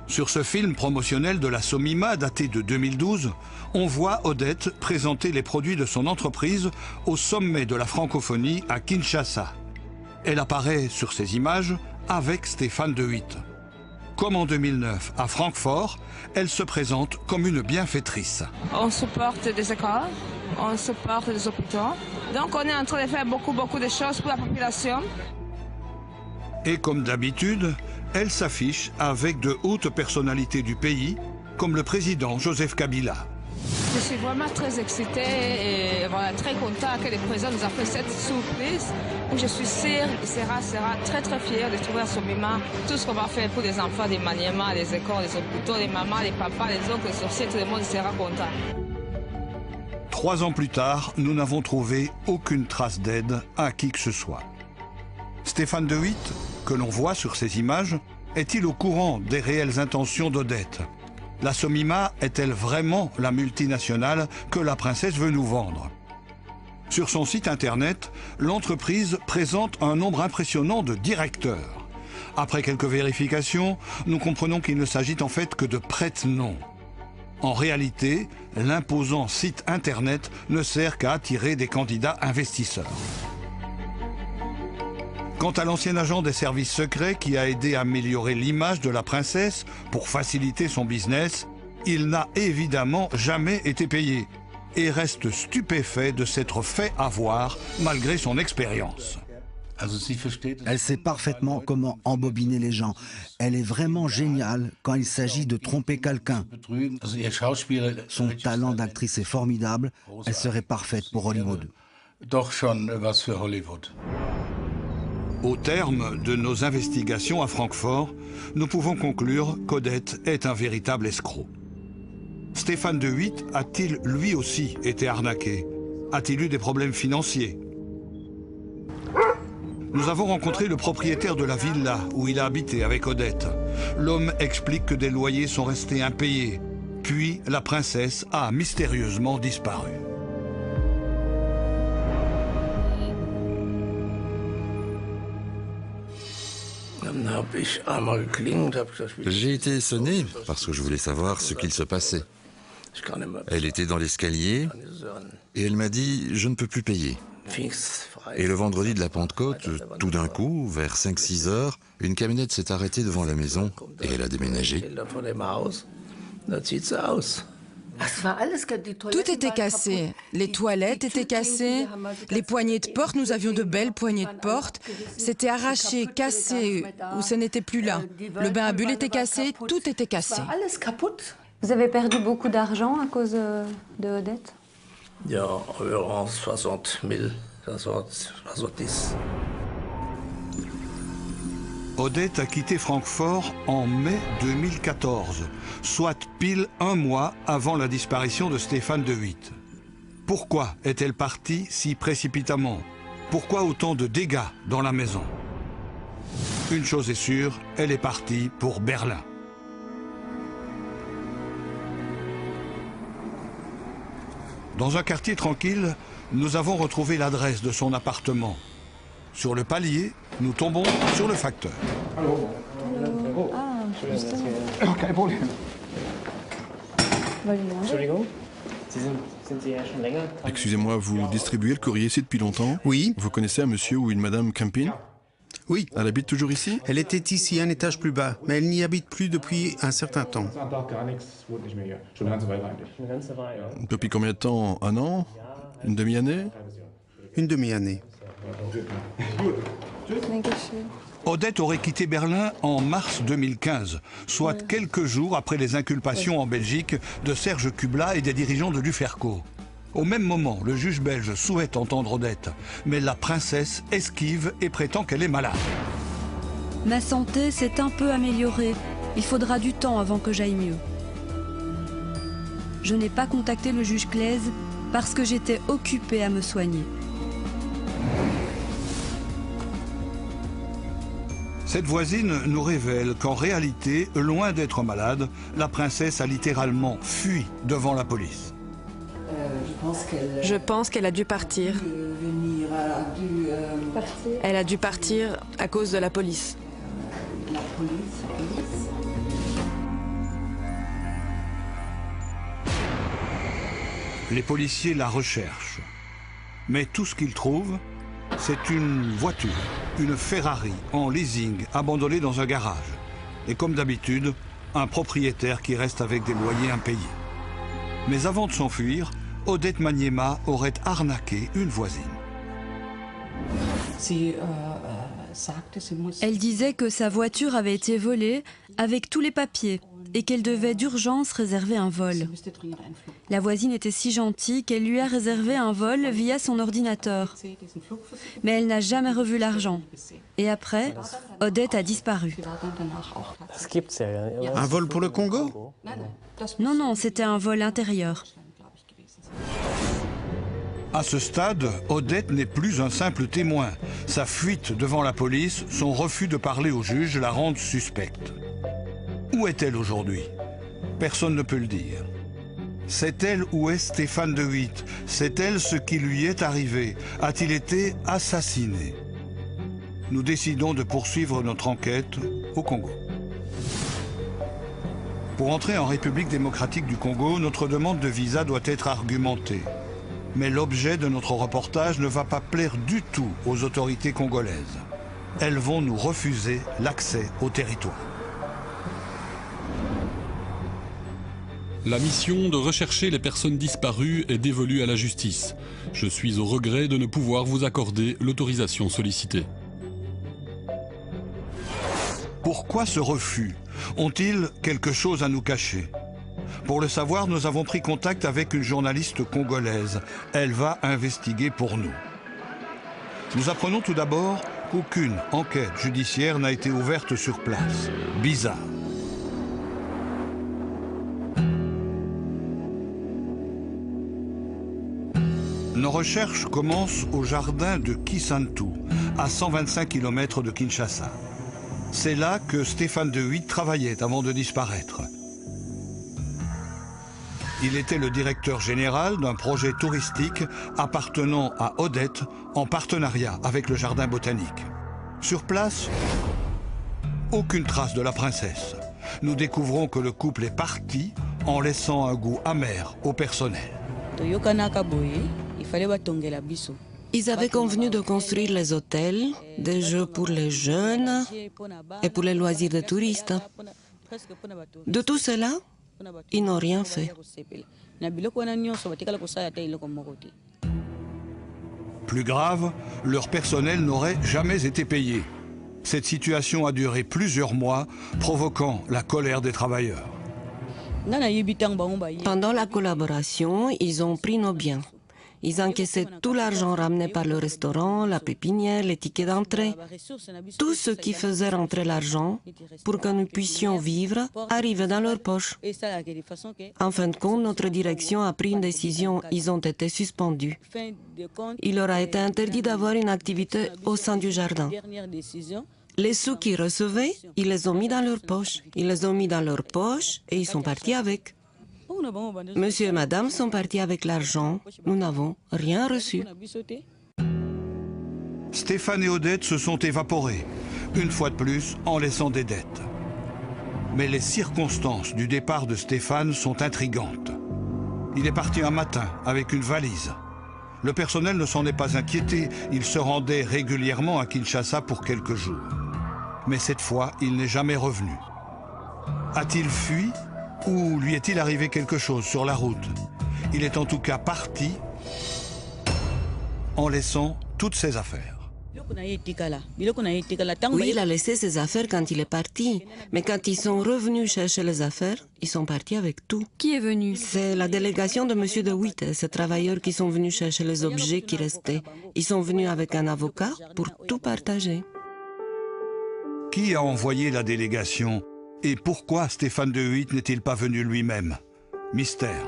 Sur ce film promotionnel de la SOMIMA daté de 2012, on voit Odette présenter les produits de son entreprise au sommet de la francophonie à Kinshasa. Elle apparaît sur ces images avec Stéphane de Witt. Comme en 2009 à Francfort, elle se présente comme une bienfaitrice. On supporte des écoles, on supporte des hôpitaux. Donc on est en train de faire beaucoup de choses pour la population. Et comme d'habitude, elle s'affiche avec de hautes personnalités du pays, comme le président Joseph Kabila. Je suis vraiment très excitée et voilà, très contente que le président nous a fait cette surprise. Je suis sûre qu'il sera très fier de trouver à SOMIMA tout ce qu'on va faire pour les enfants des Maniema, les écoles, les hôpitaux, les mamans, les papas, les oncles, les sorciers, tout le monde sera content. 3 ans plus tard, nous n'avons trouvé aucune trace d'aide à qui que ce soit. Stéphane de Witt, que l'on voit sur ces images, est-il au courant des réelles intentions d'Odette? La Somima est-elle vraiment la multinationale que la princesse veut nous vendre? Sur son site internet, l'entreprise présente un nombre impressionnant de directeurs. Après quelques vérifications, nous comprenons qu'il ne s'agit en fait que de prête-noms. En réalité, l'imposant site internet ne sert qu'à attirer des candidats investisseurs. Quant à l'ancien agent des services secrets qui a aidé à améliorer l'image de la princesse pour faciliter son business, il n'a évidemment jamais été payé et reste stupéfait de s'être fait avoir malgré son expérience. Elle sait parfaitement comment embobiner les gens. Elle est vraiment géniale quand il s'agit de tromper quelqu'un. Son talent d'actrice est formidable. Elle serait parfaite pour Hollywood. Au terme de nos investigations à Francfort, nous pouvons conclure qu'Odette est un véritable escroc. Stéphane de Witt a-t-il lui aussi été arnaqué? A-t-il eu des problèmes financiers? Nous avons rencontré le propriétaire de la villa où il a habité avec Odette. L'homme explique que des loyers sont restés impayés. Puis la princesse a mystérieusement disparu. J'ai été sonné parce que je voulais savoir ce qu'il se passait. Elle était dans l'escalier et elle m'a dit « je ne peux plus payer ». Et le vendredi de la Pentecôte, tout d'un coup, vers 5-6 heures, une camionnette s'est arrêtée devant la maison et elle a déménagé. Tout était cassé. Les toilettes étaient cassées, les poignées de porte, nous avions de belles poignées de porte. C'était arraché, cassé, ou ce n'était plus là. Le bain à bulles était cassé, tout était cassé. Vous avez perdu beaucoup d'argent à cause de Odette? Environ 60 000, 70. Odette a quitté Francfort en mai 2014, soit pile un mois avant la disparition de Stéphane de Witt. Pourquoi est-elle partie si précipitamment? Pourquoi autant de dégâts dans la maison? Une chose est sûre, elle est partie pour Berlin. Dans un quartier tranquille, nous avons retrouvé l'adresse de son appartement. Sur le palier, nous tombons sur le facteur. Excusez-moi, vous distribuez le courrier ici depuis longtemps? Oui. Vous connaissez un monsieur ou une madame Krempin? Oui. Elle habite toujours ici? Elle était ici un étage plus bas, mais elle n'y habite plus depuis un certain temps. Depuis combien de temps? Un an? Une demi-année? Une demi-année. Odette aurait quitté Berlin en mars 2015, soit quelques jours après les inculpations en Belgique de Serge Kubla et des dirigeants de l'UFERCO. Au même moment, le juge belge souhaite entendre Odette, mais la princesse esquive et prétend qu'elle est malade. Ma santé s'est un peu améliorée. Il faudra du temps avant que j'aille mieux. Je n'ai pas contacté le juge Claise parce que j'étais occupée à me soigner. Cette voisine nous révèle qu'en réalité, loin d'être malade, la princesse a littéralement fui devant la police. Je pense qu'elle a dû partir. Elle a dû partir à cause de la police. Les policiers la recherchent. Mais tout ce qu'ils trouvent, c'est une voiture, une Ferrari en leasing abandonnée dans un garage. Et comme d'habitude, un propriétaire qui reste avec des loyers impayés. Mais avant de s'enfuir, Odette Maniema aurait arnaqué une voisine. Elle disait que sa voiture avait été volée avec tous les papiers et qu'elle devait d'urgence réserver un vol. La voisine était si gentille qu'elle lui a réservé un vol via son ordinateur. Mais elle n'a jamais revu l'argent. Et après, Odette a disparu. Un vol pour le Congo? Non, non, c'était un vol intérieur. À ce stade, Odette n'est plus un simple témoin. Sa fuite devant la police, son refus de parler au juge la rendent suspecte. Où est-elle aujourd'hui? personne ne peut le dire. C'est elle ou est Stéphane de Witt? C'est elle ce qui lui est arrivé? A-t-il été assassiné? Nous décidons de poursuivre notre enquête au Congo. Pour entrer en République démocratique du Congo, notre demande de visa doit être argumentée. Mais l'objet de notre reportage ne va pas plaire du tout aux autorités congolaises. Elles vont nous refuser l'accès au territoire. La mission de rechercher les personnes disparues est dévolue à la justice. Je suis au regret de ne pouvoir vous accorder l'autorisation sollicitée. Pourquoi ce refus? Ont-ils quelque chose à nous cacher? Pour le savoir, nous avons pris contact avec une journaliste congolaise. Elle va investiguer pour nous. Nous apprenons tout d'abord qu'aucune enquête judiciaire n'a été ouverte sur place. Bizarre. Nos recherches commencent au jardin de Kisantu, à 125 km de Kinshasa. C'est là que Stéphane de Witt travaillait avant de disparaître. Il était le directeur général d'un projet touristique appartenant à Odette en partenariat avec le jardin botanique. Sur place, aucune trace de la princesse. Nous découvrons que le couple est parti en laissant un goût amer au personnel. Ils avaient convenu de construire les hôtels, des jeux pour les jeunes et pour les loisirs des touristes. De tout cela, ils n'ont rien fait. Plus grave, leur personnel n'aurait jamais été payé. Cette situation a duré plusieurs mois, provoquant la colère des travailleurs. Pendant la collaboration, ils ont pris nos biens. Ils encaissaient tout l'argent ramené par le restaurant, la pépinière, les tickets d'entrée. Tout ce qui faisait rentrer l'argent pour que nous puissions vivre arrivait dans leur poche. En fin de compte, notre direction a pris une décision. Ils ont été suspendus. Il leur a été interdit d'avoir une activité au sein du jardin. Les sous qu'ils recevaient, ils les ont mis dans leur poche. Ils les ont mis dans leur poche et ils sont partis avec. Monsieur et madame sont partis avec l'argent. Nous n'avons rien reçu. Stéphane et Odette se sont évaporés, une fois de plus en laissant des dettes. Mais les circonstances du départ de Stéphane sont intrigantes. Il est parti un matin avec une valise. Le personnel ne s'en est pas inquiété. Il se rendait régulièrement à Kinshasa pour quelques jours. Mais cette fois, il n'est jamais revenu. A-t-il fui ? Ou lui est-il arrivé quelque chose sur la route? Il est en tout cas parti en laissant toutes ses affaires. Oui, il a laissé ses affaires quand il est parti. Mais quand ils sont revenus chercher les affaires, ils sont partis avec tout. Qui est venu? C'est la délégation de M. de Witt, ces travailleurs qui sont venus chercher les objets qui restaient. Ils sont venus avec un avocat pour tout partager. Qui a envoyé la délégation? Et pourquoi Stéphane de Witt n'est-il pas venu lui-même? Mystère.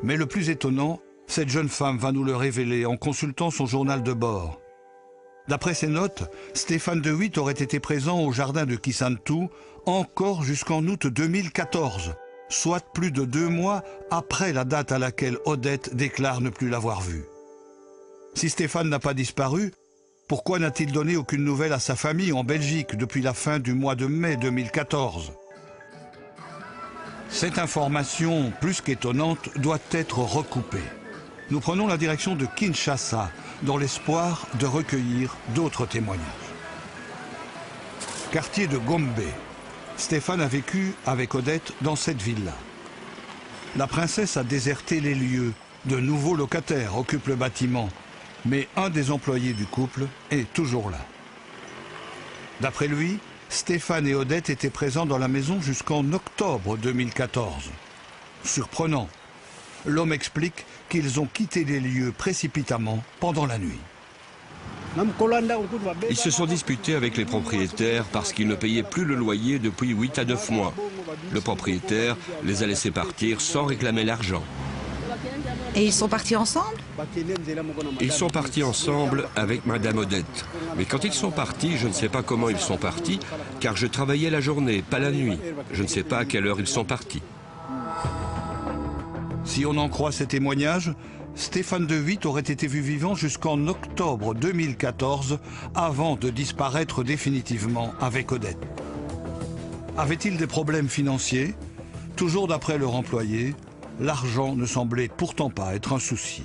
Mais le plus étonnant, cette jeune femme va nous le révéler en consultant son journal de bord. D'après ses notes, Stéphane de Witt aurait été présent au jardin de Kisantu encore jusqu'en août 2014, soit plus de 2 mois après la date à laquelle Odette déclare ne plus l'avoir vu. Si Stéphane n'a pas disparu, pourquoi n'a-t-il donné aucune nouvelle à sa famille en Belgique depuis la fin du mois de mai 2014? Cette information, plus qu'étonnante, doit être recoupée. Nous prenons la direction de Kinshasa, dans l'espoir de recueillir d'autres témoignages. Quartier de Gombe. Stéphane a vécu avec Odette dans cette ville-là. La princesse a déserté les lieux. De nouveaux locataires occupent le bâtiment. Mais un des employés du couple est toujours là. D'après lui, Stéphane et Odette étaient présents dans la maison jusqu'en octobre 2014. Surprenant. L'homme explique qu'ils ont quitté les lieux précipitamment pendant la nuit. Ils se sont disputés avec les propriétaires parce qu'ils ne payaient plus le loyer depuis 8 à 9 mois. Le propriétaire les a laissés partir sans réclamer l'argent. Et ils sont partis ensemble? Ils sont partis ensemble avec Madame Odette. Mais quand ils sont partis, je ne sais pas comment ils sont partis, car je travaillais la journée, pas la nuit. Je ne sais pas à quelle heure ils sont partis. Si on en croit ces témoignages, Stéphane de Witt aurait été vu vivant jusqu'en octobre 2014, avant de disparaître définitivement avec Odette. Avait-il des problèmes financiers? Toujours d'après leur employé, l'argent ne semblait pourtant pas être un souci.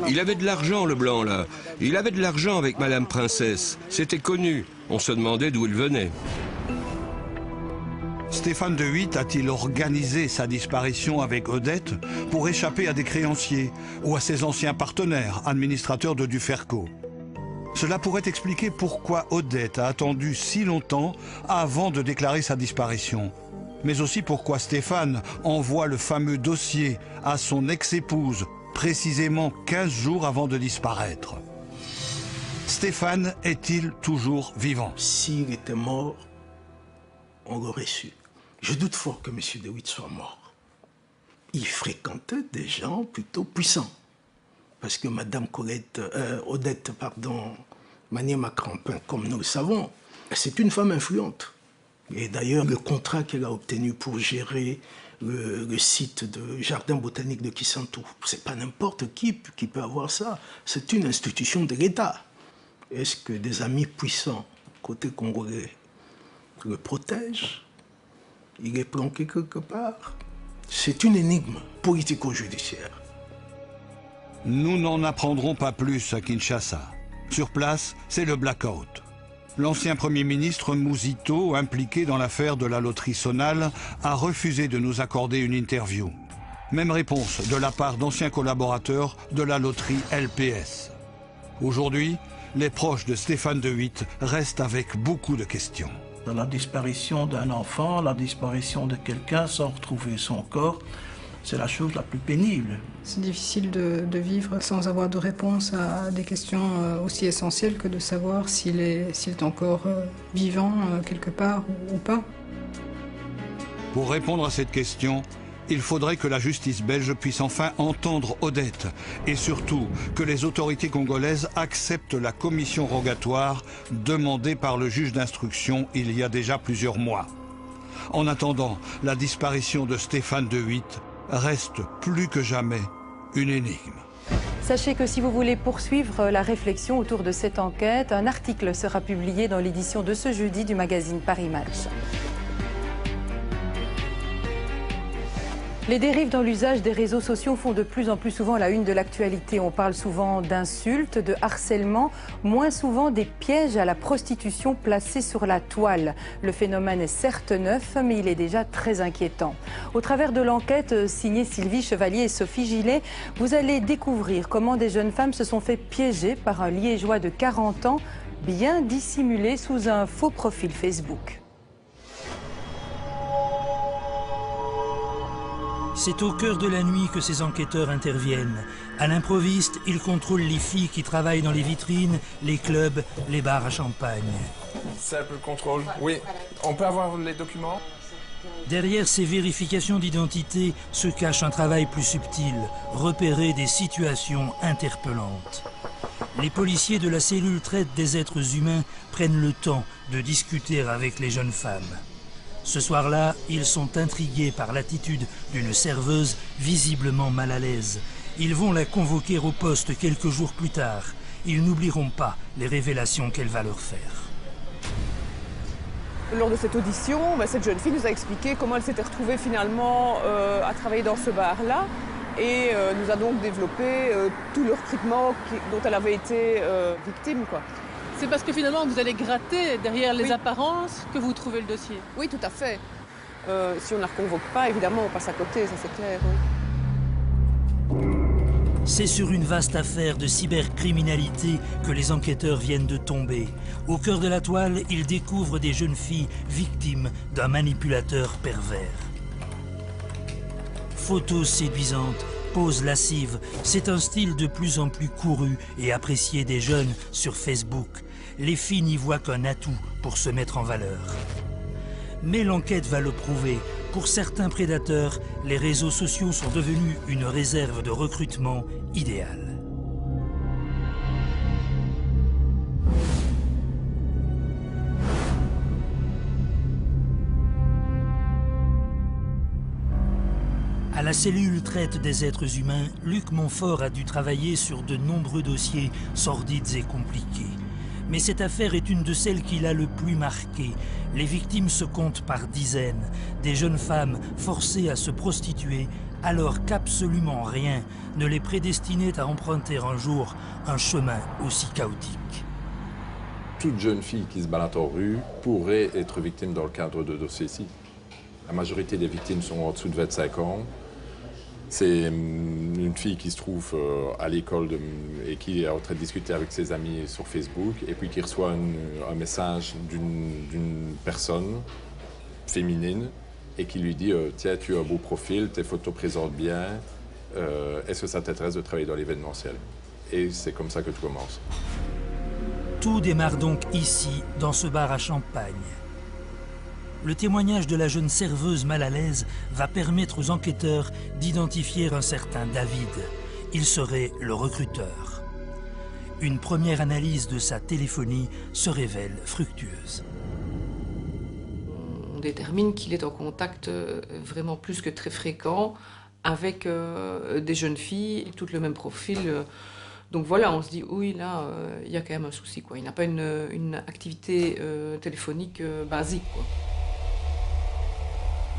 Il avait de l'argent, le blanc, là. Il avait de l'argent avec Madame Princesse. C'était connu. On se demandait d'où il venait. Stéphane de Witt a-t-il organisé sa disparition avec Odette pour échapper à des créanciers ou à ses anciens partenaires, administrateurs de Duferco? Cela pourrait expliquer pourquoi Odette a attendu si longtemps avant de déclarer sa disparition. Mais aussi pourquoi Stéphane envoie le fameux dossier à son ex-épouse, précisément 15 jours avant de disparaître. Stéphane est-il toujours vivant? S'il était mort, on l'aurait su. Je doute fort que M. de Witt soit mort. Il fréquentait des gens plutôt puissants. Parce que Mme Odette, Maniema-Crampin, comme nous le savons, c'est une femme influente. Et d'ailleurs, le contrat qu'elle a obtenu pour gérer le site de jardin botanique de Kisantu, c'est pas n'importe qui peut avoir ça. C'est une institution de l'État. Est-ce que des amis puissants, côté congolais, le protègent? Il est planqué quelque part? C'est une énigme politico-judiciaire. Nous n'en apprendrons pas plus à Kinshasa. Sur place, c'est le blackout. L'ancien Premier ministre Mouzito, impliqué dans l'affaire de la loterie Sonal, a refusé de nous accorder une interview. Même réponse de la part d'anciens collaborateurs de la loterie LPS. Aujourd'hui, les proches de Stéphane de Witt restent avec beaucoup de questions. Dans la disparition d'un enfant, la disparition de quelqu'un sans retrouver son corps, c'est la chose la plus pénible. C'est difficile de vivre sans avoir de réponse à des questions aussi essentielles que de savoir s'il est encore vivant quelque part ou pas. Pour répondre à cette question, il faudrait que la justice belge puisse enfin entendre Odette et surtout que les autorités congolaises acceptent la commission rogatoire demandée par le juge d'instruction il y a déjà plusieurs mois. En attendant, la disparition de Stéphane de Witt reste plus que jamais une énigme. Sachez que si vous voulez poursuivre la réflexion autour de cette enquête, un article sera publié dans l'édition de ce jeudi du magazine Paris Match. Les dérives dans l'usage des réseaux sociaux font de plus en plus souvent la une de l'actualité. On parle souvent d'insultes, de harcèlement, moins souvent des pièges à la prostitution placés sur la toile. Le phénomène est certes neuf, mais il est déjà très inquiétant. Au travers de l'enquête signée Sylvie Chevalier et Sophie Gillet, vous allez découvrir comment des jeunes femmes se sont fait piéger par un Liégeois de 40 ans, bien dissimulé sous un faux profil Facebook. C'est au cœur de la nuit que ces enquêteurs interviennent. À l'improviste, ils contrôlent les filles qui travaillent dans les vitrines, les clubs, les bars à champagne. Simple contrôle. Oui. On peut avoir les documents? Derrière ces vérifications d'identité se cache un travail plus subtil, repérer des situations interpellantes. Les policiers de la cellule traite des êtres humains prennent le temps de discuter avec les jeunes femmes. Ce soir-là, ils sont intrigués par l'attitude d'une serveuse visiblement mal à l'aise. Ils vont la convoquer au poste quelques jours plus tard. Ils n'oublieront pas les révélations qu'elle va leur faire. Lors de cette audition, cette jeune fille nous a expliqué comment elle s'était retrouvée finalement à travailler dans ce bar-là et nous a donc développé tout le recrutement dont elle avait été victime, quoi. C'est parce que finalement vous allez gratter derrière les apparences que vous trouvez le dossier. Oui, tout à fait. Si on ne la reconvoque pas, évidemment, on passe à côté, ça c'est clair. Oui. C'est sur une vaste affaire de cybercriminalité que les enquêteurs viennent de tomber. Au cœur de la toile, ils découvrent des jeunes filles victimes d'un manipulateur pervers. Photos séduisantes, poses lascives, c'est un style de plus en plus couru et apprécié des jeunes sur Facebook. Les filles n'y voient qu'un atout pour se mettre en valeur. Mais l'enquête va le prouver. Pour certains prédateurs, les réseaux sociaux sont devenus une réserve de recrutement idéale. À la cellule traite des êtres humains, Luc Montfort a dû travailler sur de nombreux dossiers sordides et compliqués. Mais cette affaire est une de celles qui l'a le plus marqué. Les victimes se comptent par dizaines. Des jeunes femmes forcées à se prostituer alors qu'absolument rien ne les prédestinait à emprunter un jour un chemin aussi chaotique. Toute jeune fille qui se balade en rue pourrait être victime dans le cadre de dossiers-ci. La majorité des victimes sont en dessous de 25 ans. C'est une fille qui se trouve à l'école et qui est en train de discuter avec ses amis sur Facebook et puis qui reçoit un message d'une personne féminine et qui lui dit « Tiens, tu as un beau profil, tes photos présentent bien, est-ce que ça t'intéresse de travailler dans l'événementiel ?» Et c'est comme ça que tout commence. Tout démarre donc ici, dans ce bar à Champagne. Le témoignage de la jeune serveuse mal à l'aise va permettre aux enquêteurs d'identifier un certain David. Il serait le recruteur. Une première analyse de sa téléphonie se révèle fructueuse. On détermine qu'il est en contact vraiment plus que très fréquent avec des jeunes filles, toutes le même profil. Donc voilà, on se dit, oui, là, il y a quand même un souci, quoi. Il n'a pas une activité téléphonique basique, quoi.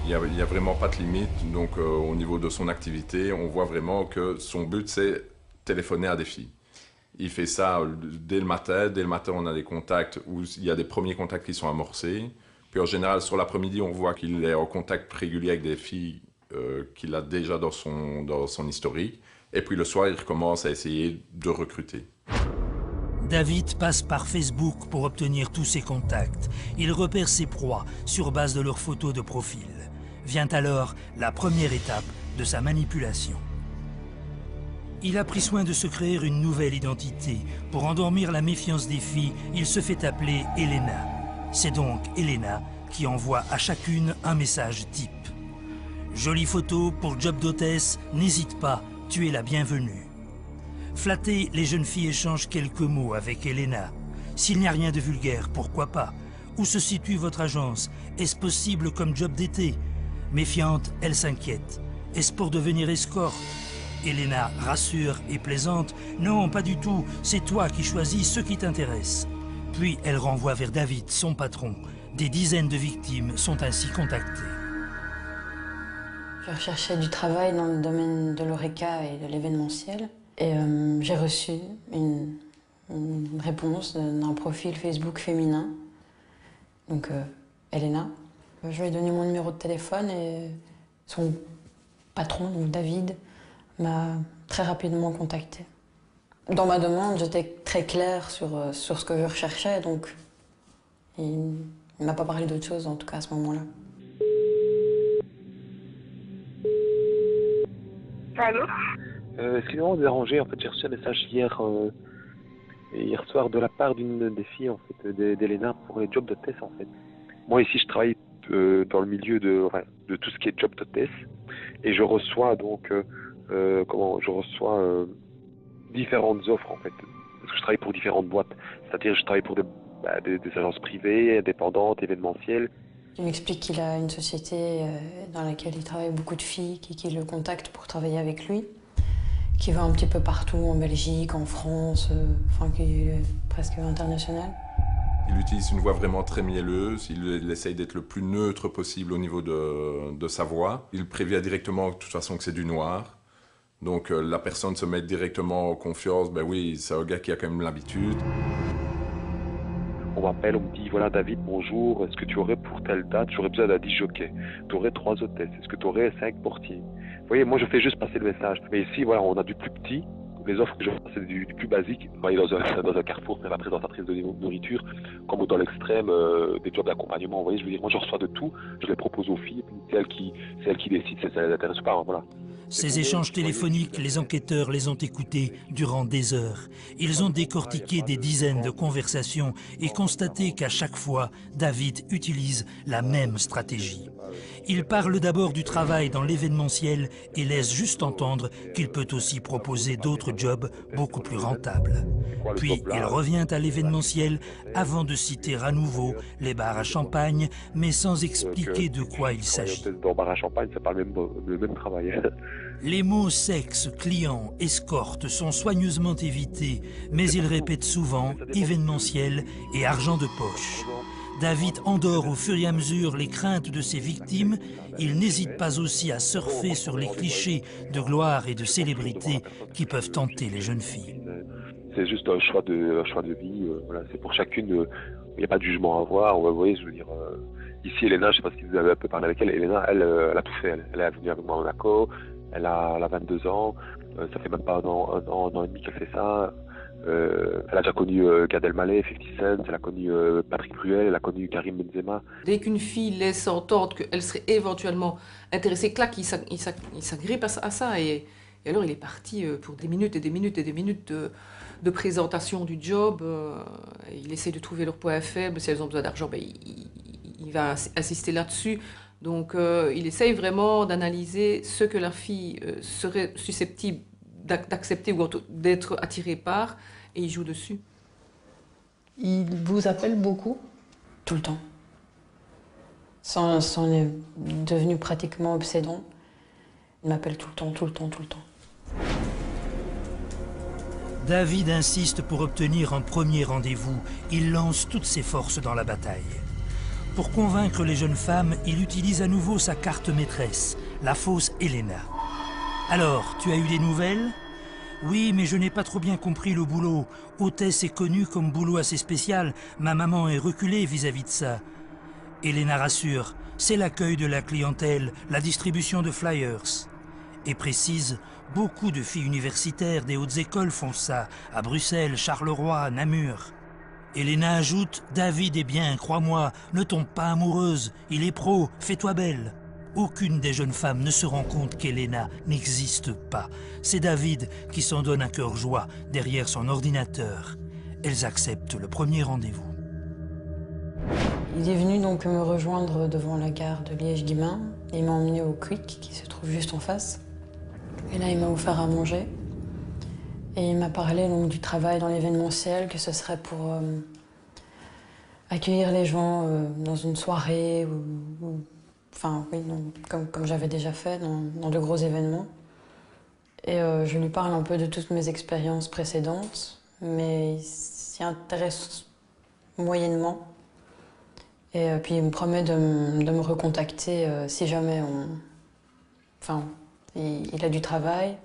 Il n'y a vraiment pas de limite, donc au niveau de son activité, on voit vraiment que son but, c'est téléphoner à des filles. Il fait ça dès le matin. Dès le matin, on a des contacts où il y a des premiers contacts qui sont amorcés. Puis en général, sur l'après-midi, on voit qu'il est en contact régulier avec des filles qu'il a déjà dans son historique. Et puis le soir, il recommence à essayer de recruter. David passe par Facebook pour obtenir tous ses contacts. Il repère ses proies sur base de leurs photos de profil. Vient alors la première étape de sa manipulation. Il a pris soin de se créer une nouvelle identité. Pour endormir la méfiance des filles, il se fait appeler Elena. C'est donc Elena qui envoie à chacune un message type. Jolie photo pour job d'hôtesse, n'hésite pas, tu es la bienvenue. Flattés, les jeunes filles échangent quelques mots avec Elena. S'il n'y a rien de vulgaire, pourquoi pas? Où se situe votre agence? Est-ce possible comme job d'été? Méfiante, elle s'inquiète. Est-ce pour devenir escorte? Elena rassure et plaisante. Non, pas du tout, c'est toi qui choisis ce qui t'intéresse. Puis elle renvoie vers David, son patron. Des dizaines de victimes sont ainsi contactées. Je recherchais du travail dans le domaine de l'ORECA et de l'événementiel. Et j'ai reçu une réponse d'un profil Facebook féminin, donc Elena. Je lui ai donné mon numéro de téléphone et son patron, donc David, m'a très rapidement contacté. Dans ma demande, j'étais très claire sur ce que je recherchais, donc il ne m'a pas parlé d'autre chose, en tout cas à ce moment-là. Allô? Excusez-moi de vous déranger, en fait j'ai reçu un message hier soir de la part d'une des filles en fait, d'Elena pour les jobs d'hôtesse en fait. Moi ici je travaille dans le milieu de tout ce qui est job d'hôtesse et je reçois donc différentes offres en fait, parce que je travaille pour différentes boîtes, c'est-à-dire je travaille pour des agences privées, indépendantes, événementielles. Il m'explique qu'il a une société dans laquelle il travaille beaucoup de filles qui le contactent pour travailler avec lui, qui va un petit peu partout, en Belgique, en France, qui est presque international. Il utilise une voix vraiment très mielleuse, il essaye d'être le plus neutre possible au niveau de sa voix. Il prévient directement de toute façon que c'est du noir. Donc la personne se met directement en confiance, ben oui, c'est un gars qui a quand même l'habitude. On m'appelle, on me dit, voilà David, bonjour, est-ce que tu aurais pour telle date, j'aurais besoin d'un 10 jockeys, tu aurais 3 hôtesses, est-ce que tu aurais 5 portiers? Vous voyez, moi je fais juste passer le message. Mais ici, voilà, on a du plus petit, les offres que je fais, c'est du plus basique. Vous voyez, dans un carrefour, c'est la présentatrice de nourriture, comme dans l'extrême, des jobs d'accompagnement. Vous voyez, je veux dire, moi je reçois de tout, je les propose aux filles, c'est elles qui décident si ça les intéresse ou pas, hein, voilà. Ces échanges téléphoniques, les enquêteurs les ont écoutés durant des heures. Ils ont décortiqué des dizaines de conversations et constaté qu'à chaque fois, David utilise la même stratégie. Il parle d'abord du travail dans l'événementiel et laisse juste entendre qu'il peut aussi proposer d'autres jobs beaucoup plus rentables. Puis il revient à l'événementiel avant de citer à nouveau les bars à champagne, mais sans expliquer de quoi il s'agit. Dans bar à champagne, c'est pas le même travail. Les mots sexe, client, escorte sont soigneusement évités, mais il répète souvent événementiel et argent de poche. David endort au fur et à mesure les craintes de ses victimes. Il n'hésite pas aussi à surfer sur les clichés de gloire et de célébrité qui peuvent tenter les jeunes filles. C'est juste un choix de vie. Voilà, c'est pour chacune. Il n'y a pas de jugement à avoir. Vous voyez, je veux dire. Ici, Elena, je ne sais pas si vous avez un peu parlé avec elle. Elena, elle a tout fait. Elle est venue avec moi à Monaco. Elle a 22 ans. Ça fait même pas un an et demi qu'elle fait ça. Elle a déjà connu Gad Elmaleh, 50 Cent, elle a connu Patrick Bruel, elle a connu Karim Benzema. Dès qu'une fille laisse entendre qu'elle serait éventuellement intéressée, clac, il s'agrippe à ça. Et alors il est parti pour des minutes et des minutes et des minutes de présentation du job. Il essaie de trouver leurs points faibles. Si elles ont besoin d'argent, ben, il va insister là-dessus. Donc il essaye vraiment d'analyser ce que la fille serait susceptible d'accepter ou d'être attirée par, et il joue dessus. Il vous appelle beaucoup? Tout le temps. Ça en est devenu pratiquement obsédant. Il m'appelle tout le temps, tout le temps, tout le temps. David insiste pour obtenir un premier rendez-vous. Il lance toutes ses forces dans la bataille. Pour convaincre les jeunes femmes, il utilise à nouveau sa carte maîtresse, la fausse Elena. Alors, tu as eu des nouvelles? Oui, mais je n'ai pas trop bien compris le boulot. Hôtesse est connue comme boulot assez spécial. Ma maman est reculée vis-à-vis de ça. Elena rassure, c'est l'accueil de la clientèle, la distribution de flyers. Et précise, beaucoup de filles universitaires des hautes écoles font ça, à Bruxelles, Charleroi, Namur. Elena ajoute, David est bien, crois-moi, ne tombe pas amoureuse, il est pro, fais-toi belle. Aucune des jeunes femmes ne se rend compte qu'Elena n'existe pas. C'est David qui s'en donne un cœur joie derrière son ordinateur. Elles acceptent le premier rendez-vous. Il est venu donc me rejoindre devant la gare de Liège-Guillemins. Il m'a emmené au Quick, qui se trouve juste en face. Et là, il m'a offert à manger. Et il m'a parlé donc du travail dans l'événementiel, que ce serait pour accueillir les gens dans une soirée ou enfin, oui, comme j'avais déjà fait dans de gros événements. Et je lui parle un peu de toutes mes expériences précédentes, mais il s'y intéresse moyennement. Et puis il me promet de me recontacter si jamais il a du travail.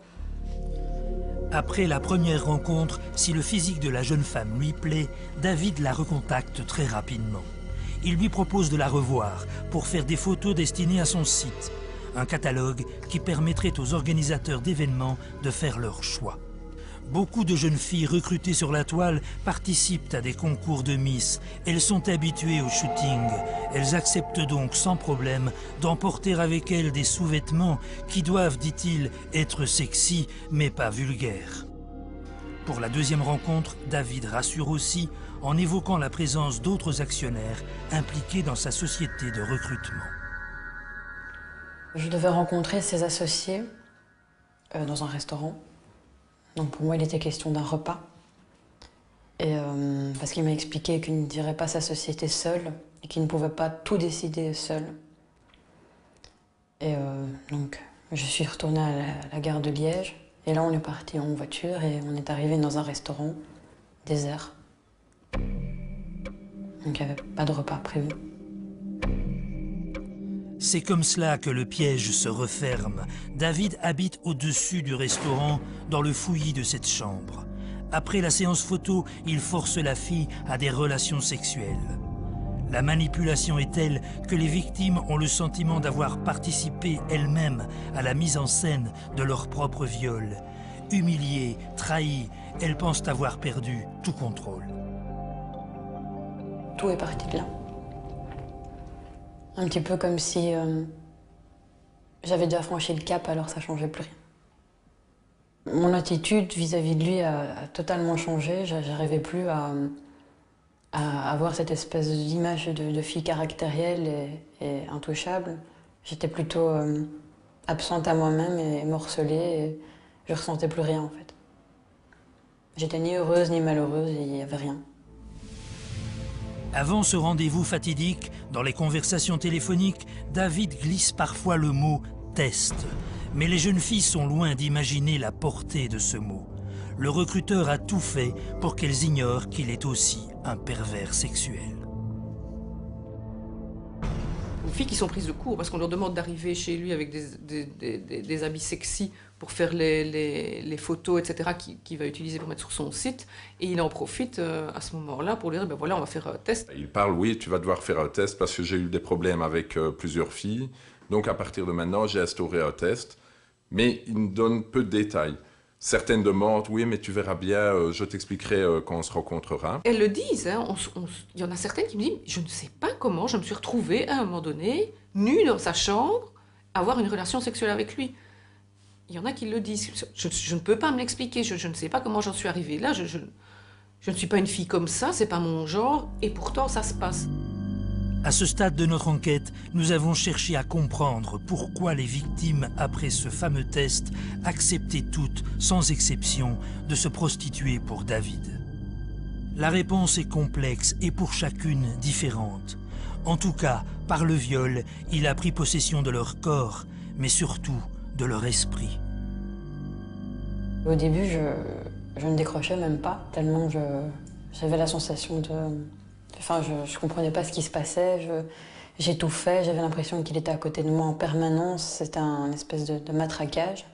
Après la première rencontre, si le physique de la jeune femme lui plaît, David la recontacte très rapidement. Il lui propose de la revoir pour faire des photos destinées à son site. Un catalogue qui permettrait aux organisateurs d'événements de faire leur choix. Beaucoup de jeunes filles recrutées sur la toile participent à des concours de Miss. Elles sont habituées au shooting. Elles acceptent donc sans problème d'emporter avec elles des sous-vêtements qui doivent, dit-il, être sexy mais pas vulgaires. Pour la deuxième rencontre, David rassure aussi en évoquant la présence d'autres actionnaires impliqués dans sa société de recrutement. Je devais rencontrer ses associés dans un restaurant. Donc pour moi, il était question d'un repas. Et parce qu'il m'a expliqué qu'il ne dirait pas sa société seul et qu'il ne pouvait pas tout décider seul. Et donc, je suis retournée à la gare de Liège. Et là, on est parti en voiture et on est arrivé dans un restaurant désert. Donc il n'y avait pas de repas prévu. C'est comme cela que le piège se referme. David habite au-dessus du restaurant, dans le fouillis de cette chambre. Après la séance photo, il force la fille à des relations sexuelles. La manipulation est telle que les victimes ont le sentiment d'avoir participé elles-mêmes à la mise en scène de leur propre viol. Humiliées, trahies, elles pensent avoir perdu tout contrôle. Tout est parti de là. Un petit peu comme si j'avais déjà franchi le cap, alors ça changeait plus rien. Mon attitude vis-à-vis de lui a totalement changé. J'arrivais plus à avoir cette espèce d'image de fille caractérielle et intouchable. J'étais plutôt absente à moi-même et morcelée. Et je ressentais plus rien en fait. J'étais ni heureuse ni malheureuse et il n'y avait rien. Avant ce rendez-vous fatidique, dans les conversations téléphoniques, David glisse parfois le mot « test ». Mais les jeunes filles sont loin d'imaginer la portée de ce mot. Le recruteur a tout fait pour qu'elles ignorent qu'il est aussi un pervers sexuel. Les filles qui sont prises de court parce qu'on leur demande d'arriver chez lui avec des habits sexy pour faire les photos, etc., qu'il va utiliser pour mettre sur son site. Et il en profite à ce moment-là pour lui dire, ben voilà, on va faire un test. Il parle, oui, tu vas devoir faire un test parce que j'ai eu des problèmes avec plusieurs filles. Donc à partir de maintenant, j'ai instauré un test. Mais il me donne peu de détails. Certaines demandent, oui, mais tu verras bien, je t'expliquerai quand on se rencontrera. Elles le disent, hein, il y en a certaines qui me disent, je ne sais pas comment je me suis retrouvée à un moment donné, nue dans sa chambre, avoir une relation sexuelle avec lui. Il y en a qui le disent, je ne peux pas me l'expliquer, je ne sais pas comment j'en suis arrivée là, je ne suis pas une fille comme ça, c'est pas mon genre, et pourtant ça se passe. À ce stade de notre enquête, nous avons cherché à comprendre pourquoi les victimes, après ce fameux test, acceptaient toutes, sans exception, de se prostituer pour David. La réponse est complexe et pour chacune différente. En tout cas, par le viol, il a pris possession de leur corps, mais surtout de leur esprit. Au début, je ne décrochais même pas, tellement j'avais la sensation de... Enfin, je ne comprenais pas ce qui se passait, j'étouffais, j'avais l'impression qu'il était à côté de moi en permanence, c'était un espèce de matraquage.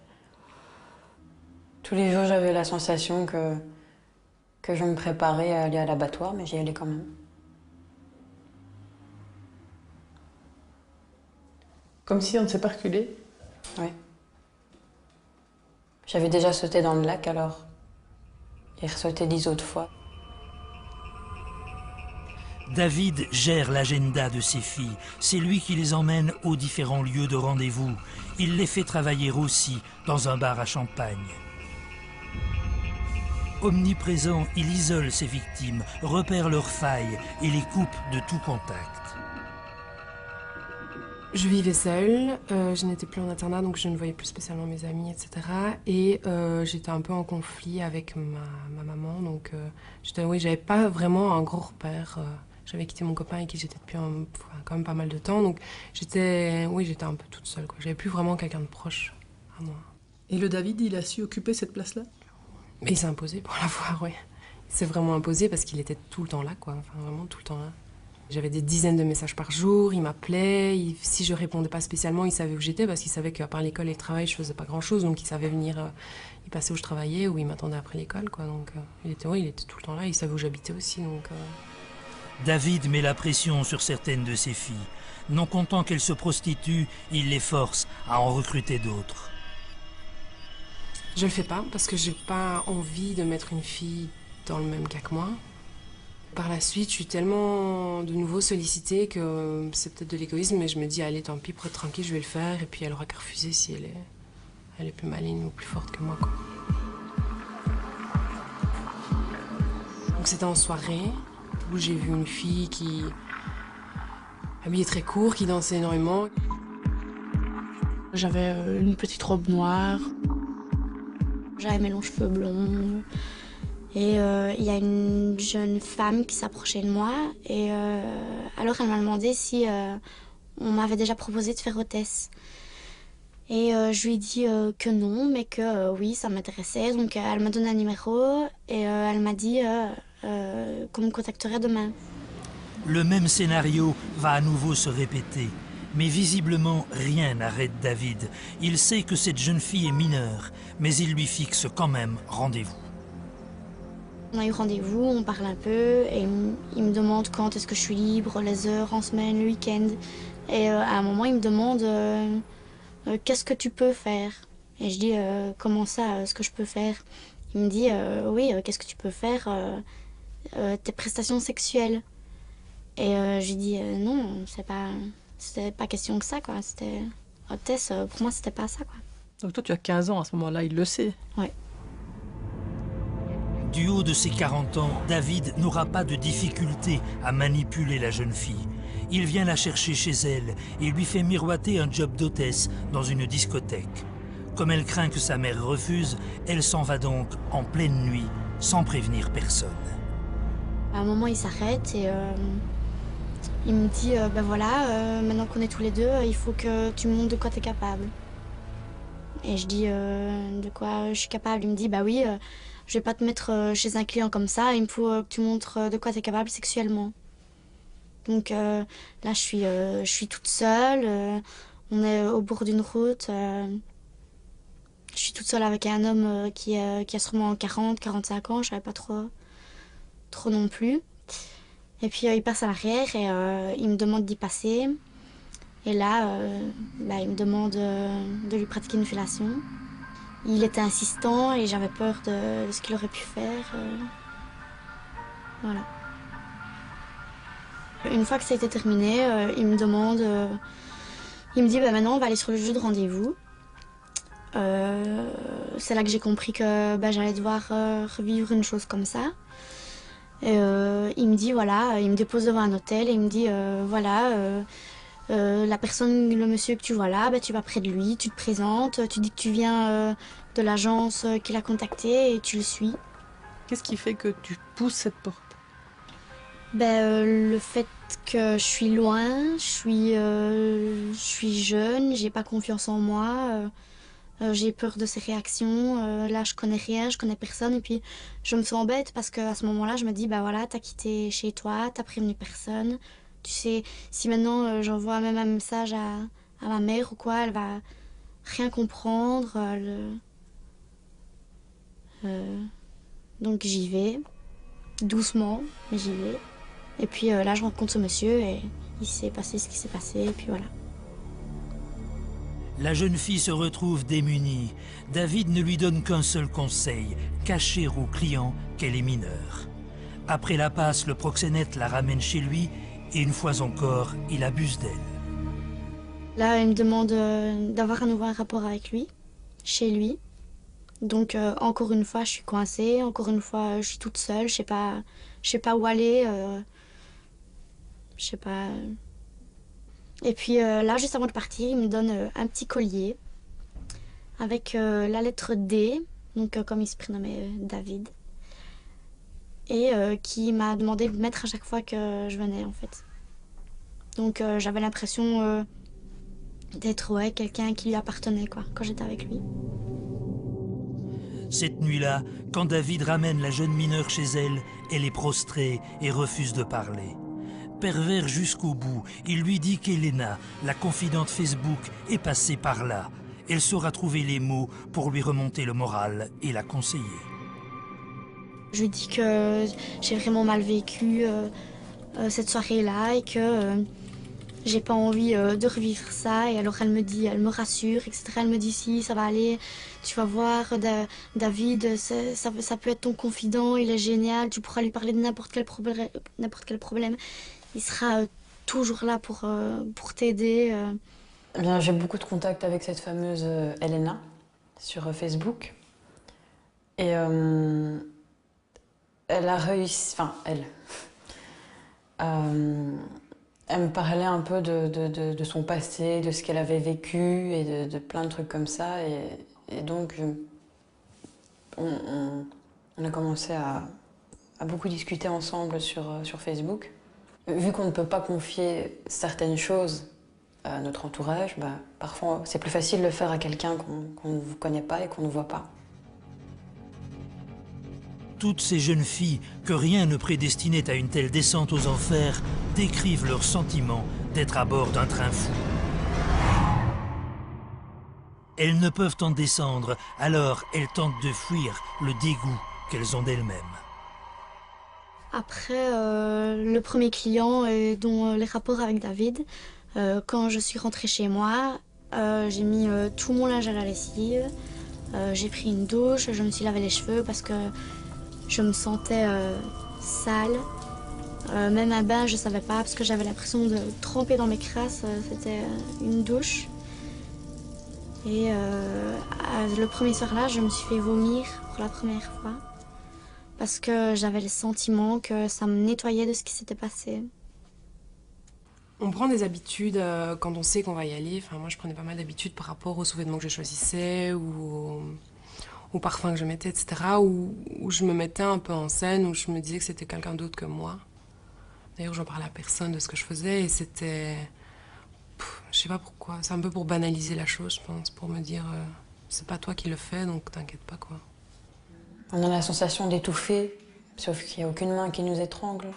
Tous les jours, j'avais la sensation que je me préparais à aller à l'abattoir, mais j'y allais quand même. Comme si on ne s'est pas reculé? Oui. J'avais déjà sauté dans le lac, alors il ressautait 10 autres fois. David gère l'agenda de ses filles. C'est lui qui les emmène aux différents lieux de rendez-vous. Il les fait travailler aussi dans un bar à champagne. Omniprésent, il isole ses victimes, repère leurs failles et les coupe de tout contact. Je vivais seule, je n'étais plus en internat, donc je ne voyais plus spécialement mes amis, etc. Et j'étais un peu en conflit avec ma maman, donc j'avais pas vraiment un gros repère. J'avais quitté mon copain avec qui j'étais depuis quand même pas mal de temps, donc j'étais un peu toute seule, quoi. J'avais plus vraiment quelqu'un de proche à moi. Et le David, il a su occuper cette place-là? Mais il s'est imposé pour l'avoir, oui. Il s'est vraiment imposé parce qu'il était tout le temps là, quoi. Enfin, vraiment tout le temps là. J'avais des dizaines de messages par jour, il m'appelait, si je répondais pas spécialement, il savait où j'étais parce qu'il savait qu'à part l'école et le travail, je faisais pas grand-chose, donc il savait venir, il passait où je travaillais ou il m'attendait après l'école, quoi. Donc il était tout le temps là, il savait où j'habitais aussi, donc... David met la pression sur certaines de ses filles. Non content qu'elles se prostituent, il les force à en recruter d'autres. Je le fais pas parce que j'ai pas envie de mettre une fille dans le même cas que moi. Par la suite, je suis tellement de nouveau sollicitée que c'est peut-être de l'égoïsme, mais je me dis, allez, tant pis, pour être tranquille, je vais le faire. Et puis elle aura qu'à refuser si elle est plus maligne ou plus forte que moi, quoi. Donc c'était en soirée où j'ai vu une fille qui habillée très court, qui dansait énormément. J'avais une petite robe noire. J'avais mes longs cheveux blonds. Et il y a une jeune femme qui s'approchait de moi. Et alors elle m'a demandé si on m'avait déjà proposé de faire hôtesse. Et je lui ai dit que non, mais que oui, ça m'intéressait. Donc elle m'a donné un numéro et elle m'a dit qu'on me contacterait demain. Le même scénario va à nouveau se répéter. Mais visiblement, rien n'arrête David. Il sait que cette jeune fille est mineure, mais il lui fixe quand même rendez-vous. On a eu rendez-vous, on parle un peu, et il me demande quand est-ce que je suis libre, les heures, en semaine, le week-end. Et à un moment, il me demande qu'est-ce que tu peux faire. Et je dis comment ça, ce que je peux faire. Il me dit oui, qu'est-ce que tu peux faire, tes prestations sexuelles. Et je lui dis non, c'était pas question que ça, quoi. C'était hôtesse, pour moi, c'était pas ça, quoi. Donc toi, tu as 15 ans à ce moment-là, il le sait. Oui. Du haut de ses 40 ans, David n'aura pas de difficulté à manipuler la jeune fille. Il vient la chercher chez elle et lui fait miroiter un job d'hôtesse dans une discothèque. Comme elle craint que sa mère refuse, elle s'en va donc en pleine nuit, sans prévenir personne. À un moment, il s'arrête et il me dit ben voilà, maintenant qu'on est tous les deux, il faut que tu me montres de quoi tu es capable. Et je dis de quoi je suis capable. Il me dit bah oui, je vais pas te mettre chez un client comme ça, il me faut que tu montres de quoi tu es capable sexuellement. Donc là, je suis toute seule, on est au bord d'une route. Je suis toute seule avec un homme qui a sûrement 40, 45 ans, je savais pas trop non plus. Et puis il passe à l'arrière et il me demande d'y passer. Et là, il me demande de lui pratiquer une fellation. Il était insistant et j'avais peur de ce qu'il aurait pu faire. Voilà. Une fois que ça a été terminé, il me demande... il me dit maintenant on va aller sur le jeu de rendez-vous. C'est là que j'ai compris que j'allais devoir revivre une chose comme ça. Et, il me dit voilà, il me dépose devant un hôtel et il me dit voilà... la personne, le monsieur que tu vois là, tu vas près de lui, tu te présentes, tu dis que tu viens de l'agence qu'il a contacté et tu le suis. Qu'est-ce qui fait que tu pousses cette porte? Le fait que je suis loin, je suis jeune, j'ai pas confiance en moi, j'ai peur de ses réactions, là je connais rien, je connais personne et puis je me sens bête parce qu'à ce moment-là je me dis voilà, t'as quitté chez toi, t'as prévenu personne. Tu sais, si maintenant j'envoie même un message à ma mère ou quoi, elle va rien comprendre. Donc j'y vais, doucement, mais j'y vais. Et puis là, je rencontre ce monsieur et il s'est passé ce qui s'est passé, et puis voilà. La jeune fille se retrouve démunie. David ne lui donne qu'un seul conseil, cacher aux clients qu'elle est mineure. Après la passe, le proxénète la ramène chez lui et une fois encore, il abuse d'elle. Là, il me demande d'avoir à nouveau un rapport avec lui, chez lui. Donc, encore une fois, je suis coincée. Encore une fois, je suis toute seule. Je sais pas où aller. Je sais pas. Et puis là, juste avant de partir, il me donne un petit collier avec la lettre D, donc comme il se prénommait David. Et qui m'a demandé de mettre à chaque fois que je venais, en fait. Donc j'avais l'impression d'être quelqu'un qui lui appartenait, quoi, quand j'étais avec lui. Cette nuit-là, quand David ramène la jeune mineure chez elle, elle est prostrée et refuse de parler. Pervers jusqu'au bout, il lui dit qu'Elena, la confidente Facebook, est passée par là. Elle saura trouver les mots pour lui remonter le moral et la conseiller. Je lui dis que j'ai vraiment mal vécu cette soirée-là et que j'ai pas envie de revivre ça. Et alors elle me rassure, etc. Elle me dit si, ça va aller, tu vas voir, David, ça peut être ton confident, il est génial, tu pourras lui parler de n'importe quel problème. Il sera toujours là pour t'aider. Bien, j'ai beaucoup de contacts avec cette fameuse Elena sur Facebook. Et elle a réussi, enfin elle me parlait un peu de son passé, de ce qu'elle avait vécu et de plein de trucs comme ça. Et donc, on a commencé à beaucoup discuter ensemble sur Facebook. Vu qu'on ne peut pas confier certaines choses à notre entourage, parfois c'est plus facile de le faire à quelqu'un qu'on ne connaît pas et qu'on ne voit pas. Toutes ces jeunes filles, que rien ne prédestinait à une telle descente aux enfers, décrivent leur sentiment d'être à bord d'un train fou. Elles ne peuvent en descendre, alors elles tentent de fuir le dégoût qu'elles ont d'elles-mêmes. Après le premier client, dont les rapports avec David, quand je suis rentrée chez moi, j'ai mis tout mon linge à la lessive, j'ai pris une douche, je me suis lavé les cheveux parce que je me sentais sale. Même un bain, je ne savais pas parce que j'avais l'impression de tremper dans mes crasses, c'était une douche. Et le premier soir-là, je me suis fait vomir pour la première fois. Parce que j'avais le sentiment que ça me nettoyait de ce qui s'était passé. On prend des habitudes quand on sait qu'on va y aller. Enfin, moi, je prenais pas mal d'habitudes par rapport aux sous-vêtements que je choisissais ou au parfum que je mettais, etc. Où je me mettais un peu en scène, où je me disais que c'était quelqu'un d'autre que moi. D'ailleurs, j'en parlais à personne de ce que je faisais et c'était... je sais pas pourquoi. C'est un peu pour banaliser la chose, je pense, pour me dire c'est pas toi qui le fais, donc t'inquiète pas, quoi. On a la sensation d'étouffer, sauf qu'il n'y a aucune main qui nous étrangle.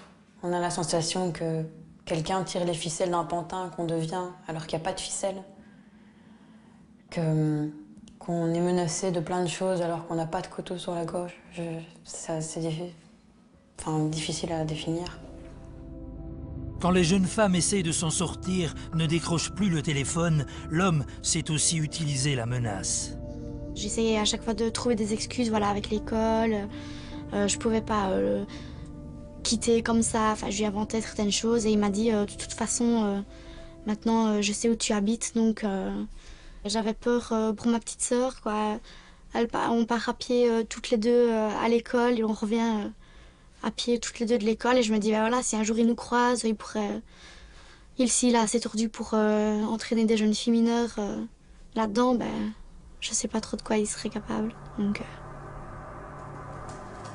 On a la sensation que quelqu'un tire les ficelles d'un pantin qu'on devient alors qu'il n'y a pas de ficelle. Qu'on est menacé de plein de choses alors qu'on n'a pas de couteau sur la gorge. C'est difficile à définir. Quand les jeunes femmes essayent de s'en sortir, ne décrochent plus le téléphone, l'homme sait aussi utiliser la menace. J'essayais à chaque fois de trouver des excuses, voilà, avec l'école. Je pouvais pas quitter comme ça. Enfin, je lui inventais certaines choses et il m'a dit de toute façon, maintenant je sais où tu habites, donc j'avais peur pour ma petite sœur, quoi. On part à pied toutes les deux à l'école et on revient à pied toutes les deux de l'école et je me dis, ben voilà, si un jour il nous croise, il pourrait... S'il est assez tordu pour entraîner des jeunes filles mineures là-dedans, ben je sais pas trop de quoi il serait capable, donc...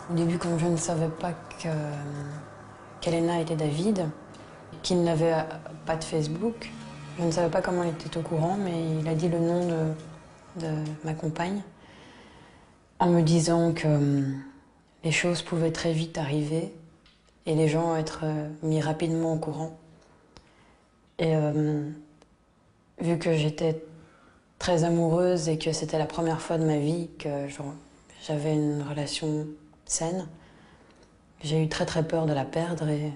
Au début, comme je ne savais pas qu'Elena était David, qu'il n'avait pas de Facebook, je ne savais pas comment il était au courant, mais il a dit le nom de ma compagne, en me disant que les choses pouvaient très vite arriver et les gens être mis rapidement au courant. Et vu que j'étais très amoureuse et que c'était la première fois de ma vie que j'avais une relation saine, j'ai eu très peur de la perdre et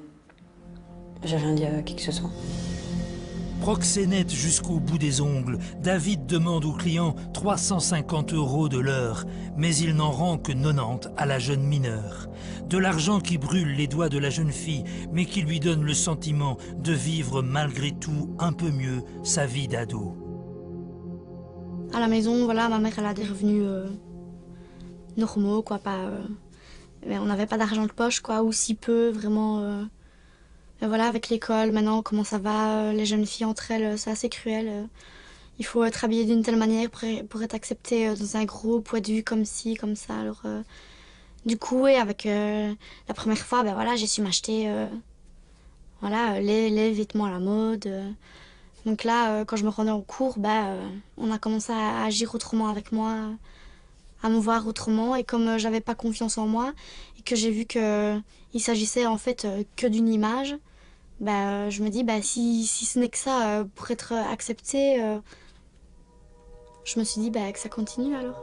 j'ai rien dit à qui que ce soit. Proxénète jusqu'au bout des ongles, David demande au client 350 € de l'heure, mais il n'en rend que 90 à la jeune mineure. De l'argent qui brûle les doigts de la jeune fille, mais qui lui donne le sentiment de vivre malgré tout un peu mieux sa vie d'ado. À la maison, voilà, ma mère elle a des revenus normaux, quoi, pas... mais on n'avait pas d'argent de poche, quoi, ou si peu, vraiment... Mais voilà, avec l'école, maintenant, comment ça va, les jeunes filles entre elles, c'est assez cruel. Il faut être habillé d'une telle manière pour être accepté dans un groupe ou être vu comme ci, comme ça. Alors, du coup, oui, avec la première fois, ben voilà, j'ai su m'acheter voilà, les vêtements à la mode. Donc là, quand je me rendais en cours, on a commencé à agir autrement avec moi, à me voir autrement. Et comme j'avais pas confiance en moi et que j'ai vu qu'il s'agissait en fait que d'une image, je me dis, si ce n'est que ça pour être acceptée, je me suis dit que ça continue alors.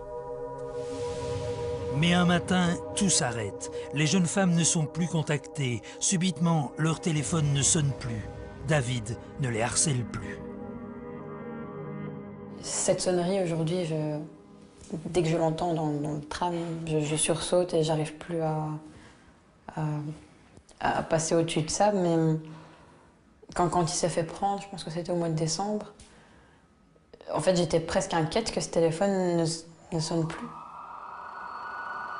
Mais un matin, tout s'arrête. Les jeunes femmes ne sont plus contactées. Subitement, leur téléphone ne sonne plus. David ne les harcèle plus. Cette sonnerie aujourd'hui, dès que je l'entends dans le tram, je sursaute et j'arrive plus à passer au-dessus de ça. Mais quand il s'est fait prendre, je pense que c'était au mois de décembre, en fait j'étais presque inquiète que ce téléphone ne sonne plus.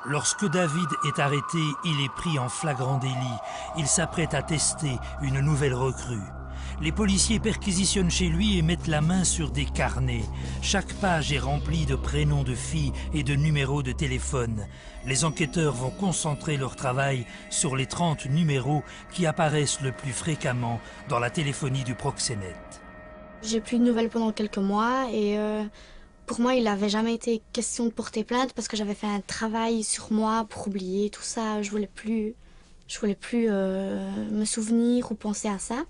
Lorsque David est arrêté, il est pris en flagrant délit. Il s'apprête à tester une nouvelle recrue. Les policiers perquisitionnent chez lui et mettent la main sur des carnets. Chaque page est remplie de prénoms de filles et de numéros de téléphone. Les enquêteurs vont concentrer leur travail sur les 30 numéros qui apparaissent le plus fréquemment dans la téléphonie du proxénète. J'ai plus de nouvelles pendant quelques mois et pour moi, il n'avait jamais été question de porter plainte parce que j'avais fait un travail sur moi pour oublier tout ça. Je voulais plus me souvenir ou penser à ça.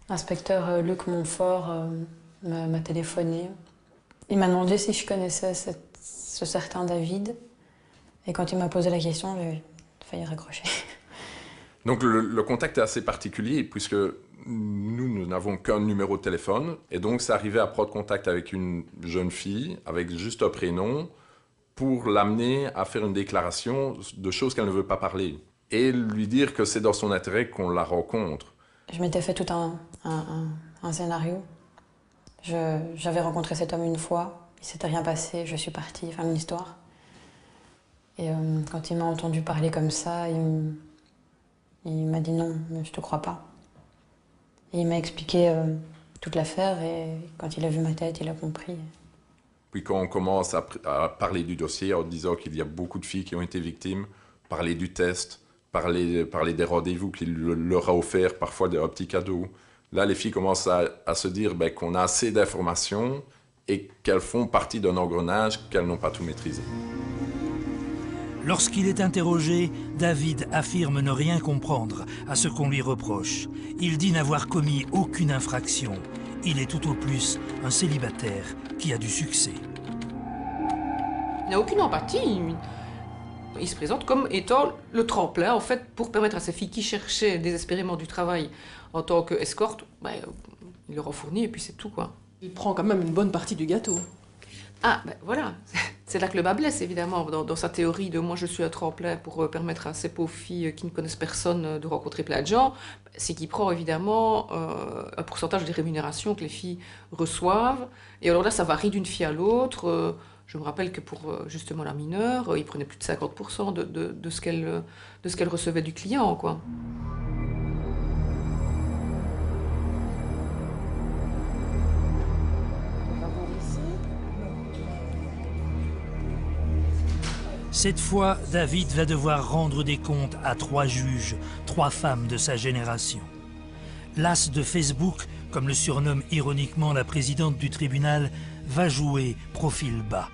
L'inspecteur Luc Montfort m'a téléphoné. Il m'a demandé si je connaissais ce certain David. Et quand il m'a posé la question, j'ai failli raccrocher. Donc le contact est assez particulier puisque nous n'avons qu'un numéro de téléphone. Et donc c'est arrivé à prendre contact avec une jeune fille, avec juste un prénom, pour l'amener à faire une déclaration de choses qu'elle ne veut pas parler. Et lui dire que c'est dans son intérêt qu'on la rencontre. Je m'étais fait tout un scénario. J'avais rencontré cet homme une fois, il s'était rien passé, je suis partie, fin de l'histoire. Et quand il m'a entendu parler comme ça, il m'a dit non, je te crois pas. Et il m'a expliqué toute l'affaire et quand il a vu ma tête, il a compris. Puis quand on commence à parler du dossier en disant qu'il y a beaucoup de filles qui ont été victimes, parler du test, parler des rendez-vous qu'il leur a offert, parfois des petits cadeaux, là les filles commencent à se dire qu'on a assez d'informations et qu'elles font partie d'un engrenage qu'elles n'ont pas tout maîtrisé. Lorsqu'il est interrogé, David affirme ne rien comprendre à ce qu'on lui reproche. Il dit n'avoir commis aucune infraction. Il est tout au plus un célibataire qui a du succès. Il n'a aucune empathie. Il se présente comme étant le tremplin, en fait, pour permettre à ces filles qui cherchaient désespérément du travail en tant qu'escorte, il leur en fournit et puis c'est tout, quoi. Il prend quand même une bonne partie du gâteau. Ah, voilà. C'est là que le bas blesse, évidemment, dans sa théorie de « moi, je suis un tremplin pour permettre à ces pauvres filles qui ne connaissent personne de rencontrer plein de gens », c'est qu'il prend évidemment un pourcentage des rémunérations que les filles reçoivent. Et alors là, ça varie d'une fille à l'autre. Je me rappelle que pour justement la mineure, il prenait plus de 50% de ce qu'elle recevait du client, quoi. Cette fois, David va devoir rendre des comptes à 3 juges, 3 femmes de sa génération. L'as de Facebook, comme le surnomme ironiquement la présidente du tribunal, va jouer profil bas.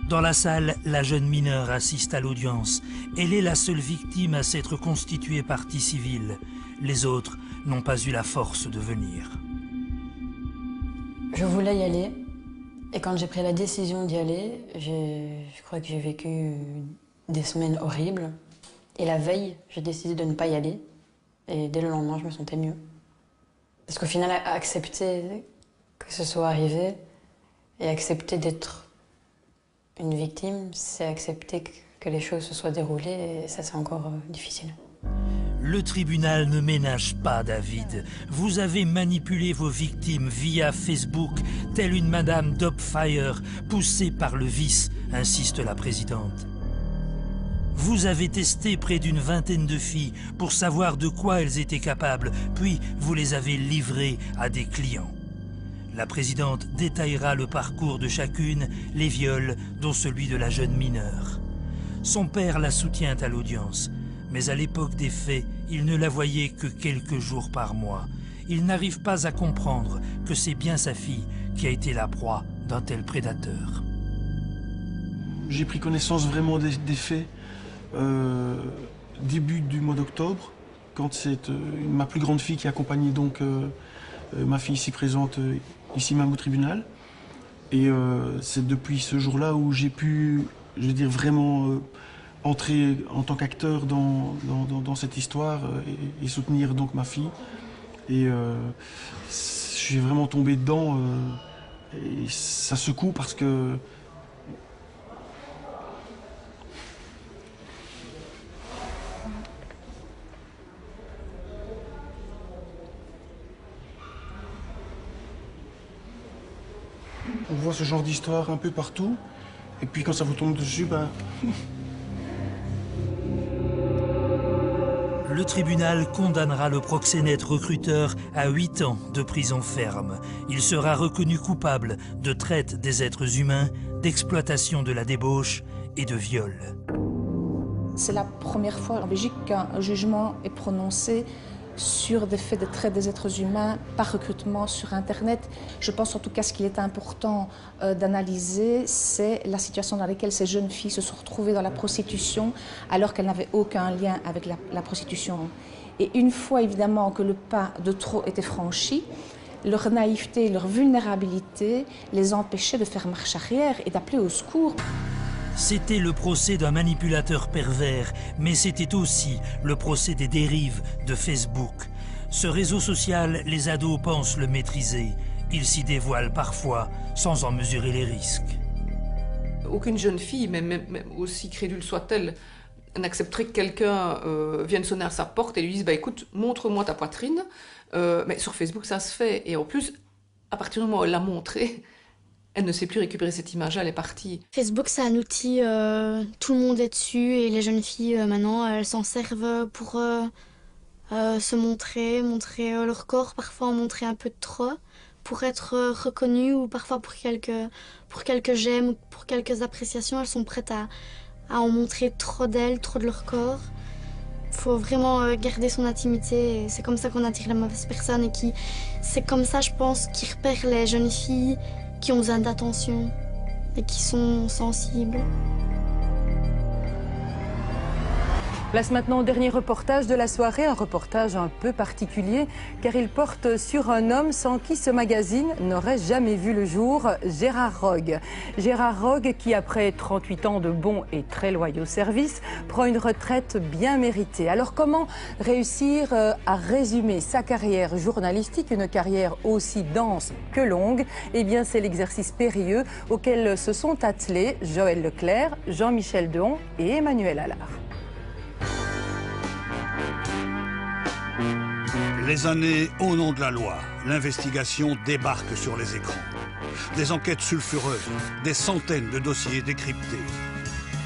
Dans la salle, la jeune mineure assiste à l'audience. Elle est la seule victime à s'être constituée partie civile. Les autres n'ont pas eu la force de venir. Je voulais y aller. Et quand j'ai pris la décision d'y aller, je crois que j'ai vécu des semaines horribles. Et la veille, j'ai décidé de ne pas y aller. Et dès le lendemain, je me sentais mieux. Parce qu'au final, accepter que ce soit arrivé et accepter d'être une victime, c'est accepter que les choses se soient déroulées et ça, c'est encore difficile. Le tribunal ne ménage pas David. Vous avez manipulé vos victimes via Facebook, telle une madame Dopfire, poussée par le vice, insiste la présidente. Vous avez testé près d'une vingtaine de filles pour savoir de quoi elles étaient capables, puis vous les avez livrées à des clients. La présidente détaillera le parcours de chacune, les viols, dont celui de la jeune mineure. Son père la soutient à l'audience. Mais à l'époque des faits, il ne la voyait que quelques jours par mois. Il n'arrive pas à comprendre que c'est bien sa fille qui a été la proie d'un tel prédateur. J'ai pris connaissance vraiment des faits début du mois d'octobre, quand c'est ma plus grande fille qui accompagnait donc ma fille ici présente, ici même au tribunal. Et c'est depuis ce jour-là où j'ai pu, je veux dire, vraiment entrer en tant qu'acteur dans cette histoire et soutenir donc ma fille. Et je suis vraiment tombé dedans et ça secoue parce que on voit ce genre d'histoire un peu partout et puis quand ça vous tombe dessus, Le tribunal condamnera le proxénète recruteur à 8 ans de prison ferme. Il sera reconnu coupable de traite des êtres humains, d'exploitation de la débauche et de viol. C'est la première fois en Belgique qu'un jugement est prononcé sur des faits de traite des êtres humains par recrutement sur Internet. Je pense en tout cas ce qu'il est important d'analyser, c'est la situation dans laquelle ces jeunes filles se sont retrouvées dans la prostitution alors qu'elles n'avaient aucun lien avec la prostitution. Et une fois évidemment que le pas de trop était franchi, leur naïveté, leur vulnérabilité les empêchait de faire marche arrière et d'appeler au secours. C'était le procès d'un manipulateur pervers, mais c'était aussi le procès des dérives de Facebook. Ce réseau social, les ados pensent le maîtriser. Ils s'y dévoilent parfois sans en mesurer les risques. Aucune jeune fille, même aussi crédule soit-elle, n'accepterait que quelqu'un vienne sonner à sa porte et lui dise « écoute, montre-moi ta poitrine ». Mais sur Facebook, ça se fait. Et en plus, à partir du moment où elle l'a montré, elle ne sait plus récupérer cette image-là, elle est partie. Facebook, c'est un outil, tout le monde est dessus et les jeunes filles, maintenant, elles s'en servent pour se montrer leur corps, parfois en montrer un peu trop pour être reconnues ou parfois pour quelques j'aime, pour quelques appréciations. Elles sont prêtes à en montrer trop d'elles, trop de leur corps. Il faut vraiment garder son intimité. C'est comme ça qu'on attire les mauvaises personnes et c'est comme ça, je pense, qu'ils repèrent les jeunes filles qui ont besoin d'attention et qui sont sensibles. Place maintenant au dernier reportage de la soirée, un reportage un peu particulier car il porte sur un homme sans qui ce magazine n'aurait jamais vu le jour, Gérard Rogue. Gérard Rogue qui, après 38 ans de bons et très loyaux services, prend une retraite bien méritée. Alors comment réussir à résumer sa carrière journalistique, une carrière aussi dense que longue? Eh bien c'est l'exercice périlleux auquel se sont attelés Joël Leclerc, Jean-Michel Deon et Emmanuel Allard. Les années au nom de la loi, l'investigation débarque sur les écrans. Des enquêtes sulfureuses, des centaines de dossiers décryptés.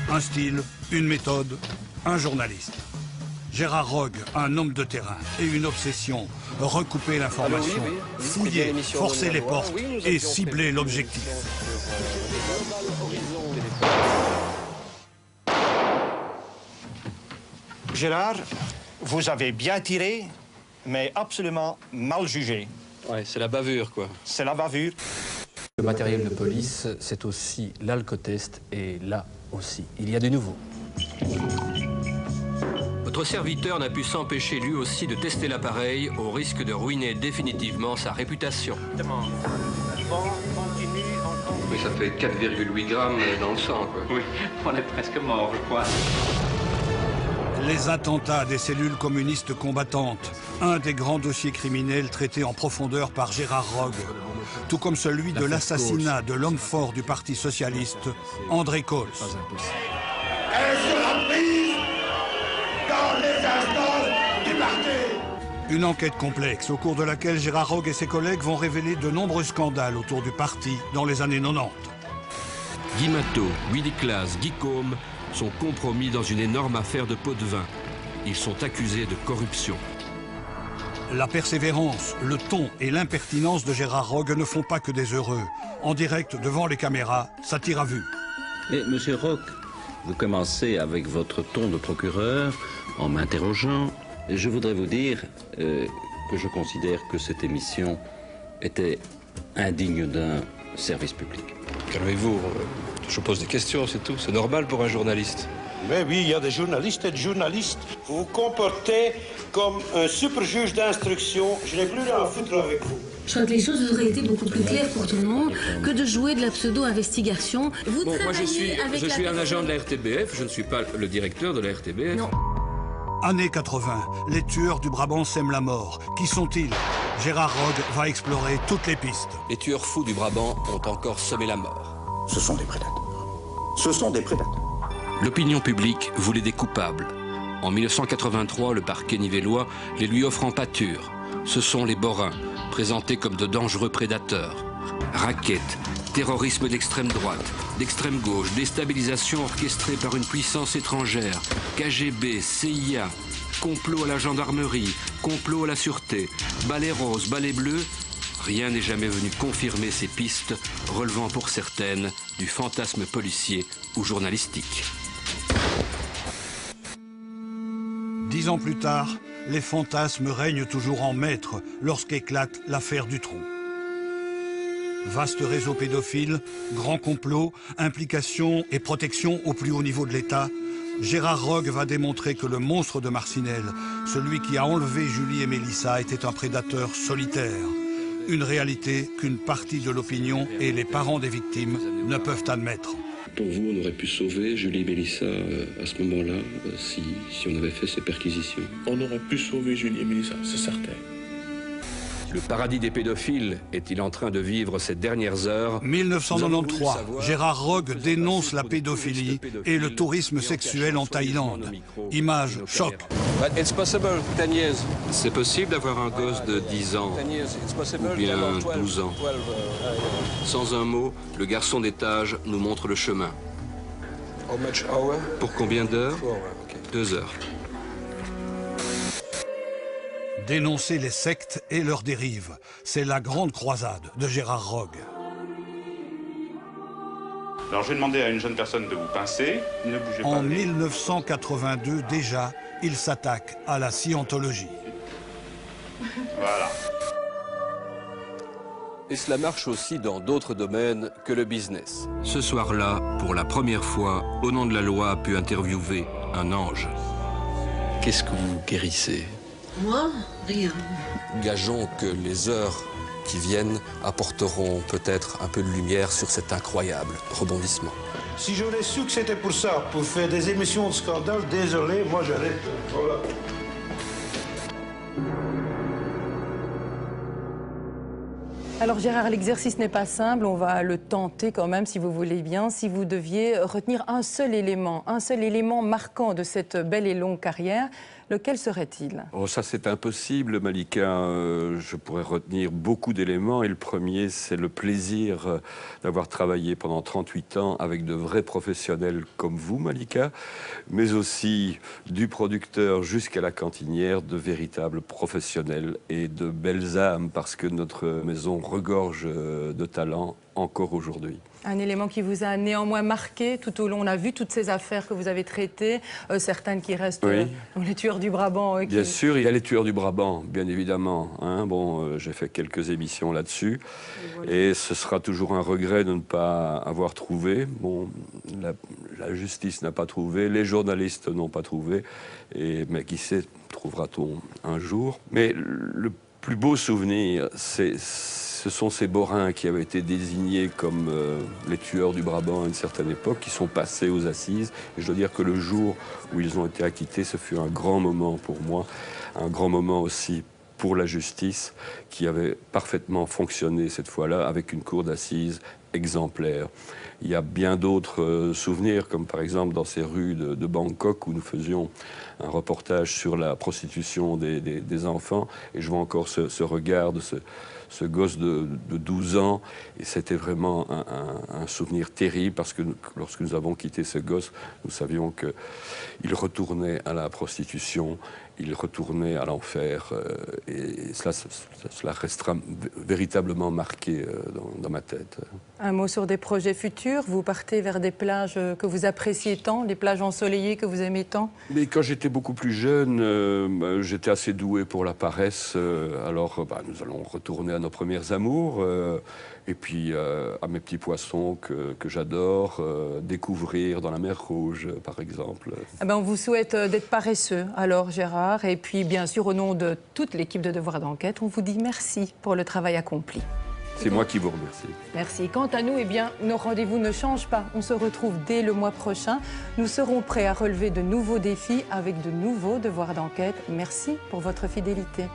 Un style, une méthode, un journaliste. Gérard Rogue, un homme de terrain et une obsession, recouper l'information, fouiller, forcer les portes et cibler l'objectif. Gérard, vous avez bien tiré, mais absolument mal jugé. Ouais, c'est la bavure, quoi. C'est la bavure. Le matériel de police, c'est aussi l'alcotest, et là aussi, il y a du nouveau. Votre serviteur n'a pu s'empêcher lui aussi de tester l'appareil au risque de ruiner définitivement sa réputation. Oui, ça fait 4,8 grammes dans le sang, quoi. Oui, on est presque mort, je crois. Les attentats des cellules communistes combattantes, un des grands dossiers criminels traités en profondeur par Gérard Rogue, tout comme celui de l'assassinat de l'homme fort du Parti socialiste, André Cols. Elle sera prise dans les instances du parti. Une enquête complexe au cours de laquelle Gérard Rogue et ses collègues vont révéler de nombreux scandales autour du parti dans les années 90. Guy Matteau, Guy Declas, Guy Côme sont compromis dans une énorme affaire de pot de vin. Ils sont accusés de corruption. La persévérance, le ton et l'impertinence de Gérard Rogue ne font pas que des heureux. En direct, devant les caméras, ça tire à vue. Mais monsieur Roque, vous commencez avec votre ton de procureur en m'interrogeant. Je voudrais vous dire que je considère que cette émission était indigne d'un service public. Calmez-vous, je pose des questions, c'est tout. C'est normal pour un journaliste. Mais oui, il y a des journalistes et des journalistes. Vous vous comportez comme un super juge d'instruction. Je n'ai plus rien à foutre avec vous. Je crois que les choses auraient été beaucoup plus claires pour tout le monde que de jouer de la pseudo-investigation. Vous bon, moi je suis un agent de la RTBF. RTBF, je ne suis pas le directeur de la RTBF. Non. Années 80, les tueurs du Brabant sèment la mort. Qui sont-ils? Gérard Rogue va explorer toutes les pistes. Les tueurs fous du Brabant ont encore semé la mort. Ce sont des prédateurs. Ce sont des prédateurs. L'opinion publique voulait des coupables. En 1983, le parquet nivellois les lui offre en pâture. Ce sont les Borins, présentés comme de dangereux prédateurs. Raquettes, terrorisme d'extrême droite, d'extrême gauche, déstabilisation orchestrée par une puissance étrangère, KGB, CIA, complot à la gendarmerie, complot à la sûreté, balais roses, balais bleus. Rien n'est jamais venu confirmer ces pistes, relevant pour certaines du fantasme policier ou journalistique. 10 ans plus tard, les fantasmes règnent toujours en maître lorsqu'éclate l'affaire du Trou. Vaste réseau pédophile, grand complot, implication et protection au plus haut niveau de l'État, Gérard Rogue va démontrer que le monstre de Marcinelle, celui qui a enlevé Julie et Mélissa, était un prédateur solitaire. Une réalité qu'une partie de l'opinion et les parents des victimes ne peuvent admettre. Pour vous, on aurait pu sauver Julie et Mélissa à ce moment-là, si on avait fait ces perquisitions. On aurait pu sauver Julie et Mélissa, c'est certain. Le paradis des pédophiles est-il en train de vivre ces dernières heures? 1993, Gérard Rogue dénonce la pédophilie et le tourisme sexuel en Thaïlande. Image choc. C'est possible d'avoir un gosse de 10 ans ou bien 12 ans. Sans un mot, le garçon d'étage nous montre le chemin. Pour combien d'heures? 2 heures. Dénoncer les sectes et leurs dérives, c'est la grande croisade de Gérard Rogue. Alors je vais demander à une jeune personne de vous pincer. Ne bougez pas. En 1982 déjà, il s'attaque à la scientologie. Voilà. Et cela marche aussi dans d'autres domaines que le business. Ce soir-là, pour la première fois, Au nom de la loi a pu interviewer un ange. Qu'est-ce que vous guérissez? Moi, rien. Gageons que les heures qui viennent apporteront peut-être un peu de lumière sur cet incroyable rebondissement. Si j'aurais su que c'était pour ça, pour faire des émissions de scandale, désolé, moi j'arrête. Voilà. Alors Gérard, l'exercice n'est pas simple, on va le tenter quand même si vous voulez bien. Si vous deviez retenir un seul élément marquant de cette belle et longue carrière, lequel serait-il? Oh, ça c'est impossible, Malika. Je pourrais retenir beaucoup d'éléments et le premier c'est le plaisir d'avoir travaillé pendant 38 ans avec de vrais professionnels comme vous, Malika, mais aussi du producteur jusqu'à la cantinière, de véritables professionnels et de belles âmes parce que notre maison regorge de talent encore aujourd'hui. Un élément qui vous a néanmoins marqué tout au long, on a vu toutes ces affaires que vous avez traitées, certaines qui restent, oui. Les tueurs du Brabant. Bien sûr, il y a les tueurs du Brabant, bien évidemment. Hein. Bon, j'ai fait quelques émissions là-dessus, et ce sera toujours un regret de ne pas avoir trouvé. Bon, la justice n'a pas trouvé, les journalistes n'ont pas trouvé, mais qui sait, trouvera-t-on un jour. Mais le plus beau souvenir, ce sont ces Borins qui avaient été désignés comme les tueurs du Brabant à une certaine époque, qui sont passés aux assises. Et je dois dire que le jour où ils ont été acquittés, ce fut un grand moment pour moi, un grand moment aussi pour la justice, qui avait parfaitement fonctionné cette fois-là, avec une cour d'assises exemplaire. Il y a bien d'autres souvenirs, comme par exemple dans ces rues de Bangkok, où nous faisions un reportage sur la prostitution des enfants, et je vois encore ce regard de ce gosse de 12 ans, et c'était vraiment un souvenir terrible, parce que lorsque nous avons quitté ce gosse, nous savions qu'il retournait à la prostitution, il retournait à l'enfer, et cela restera véritablement marqué dans ma tête. Un mot sur des projets futurs. Vous partez vers des plages que vous appréciez tant, des plages ensoleillées que vous aimez tant? Mais quand j'étais beaucoup plus jeune, j'étais assez doué pour la paresse. Alors nous allons retourner à nos premiers amours, et puis à mes petits poissons que j'adore, découvrir dans la mer Rouge, par exemple. On vous souhaite d'être paresseux, alors Gérard. Et puis bien sûr, au nom de toute l'équipe de Devoir d'enquête, on vous dit merci pour le travail accompli. C'est moi qui vous remercie. Merci. Quant à nous, nos rendez-vous ne changent pas. On se retrouve dès le mois prochain. Nous serons prêts à relever de nouveaux défis avec de nouveaux devoirs d'enquête. Merci pour votre fidélité.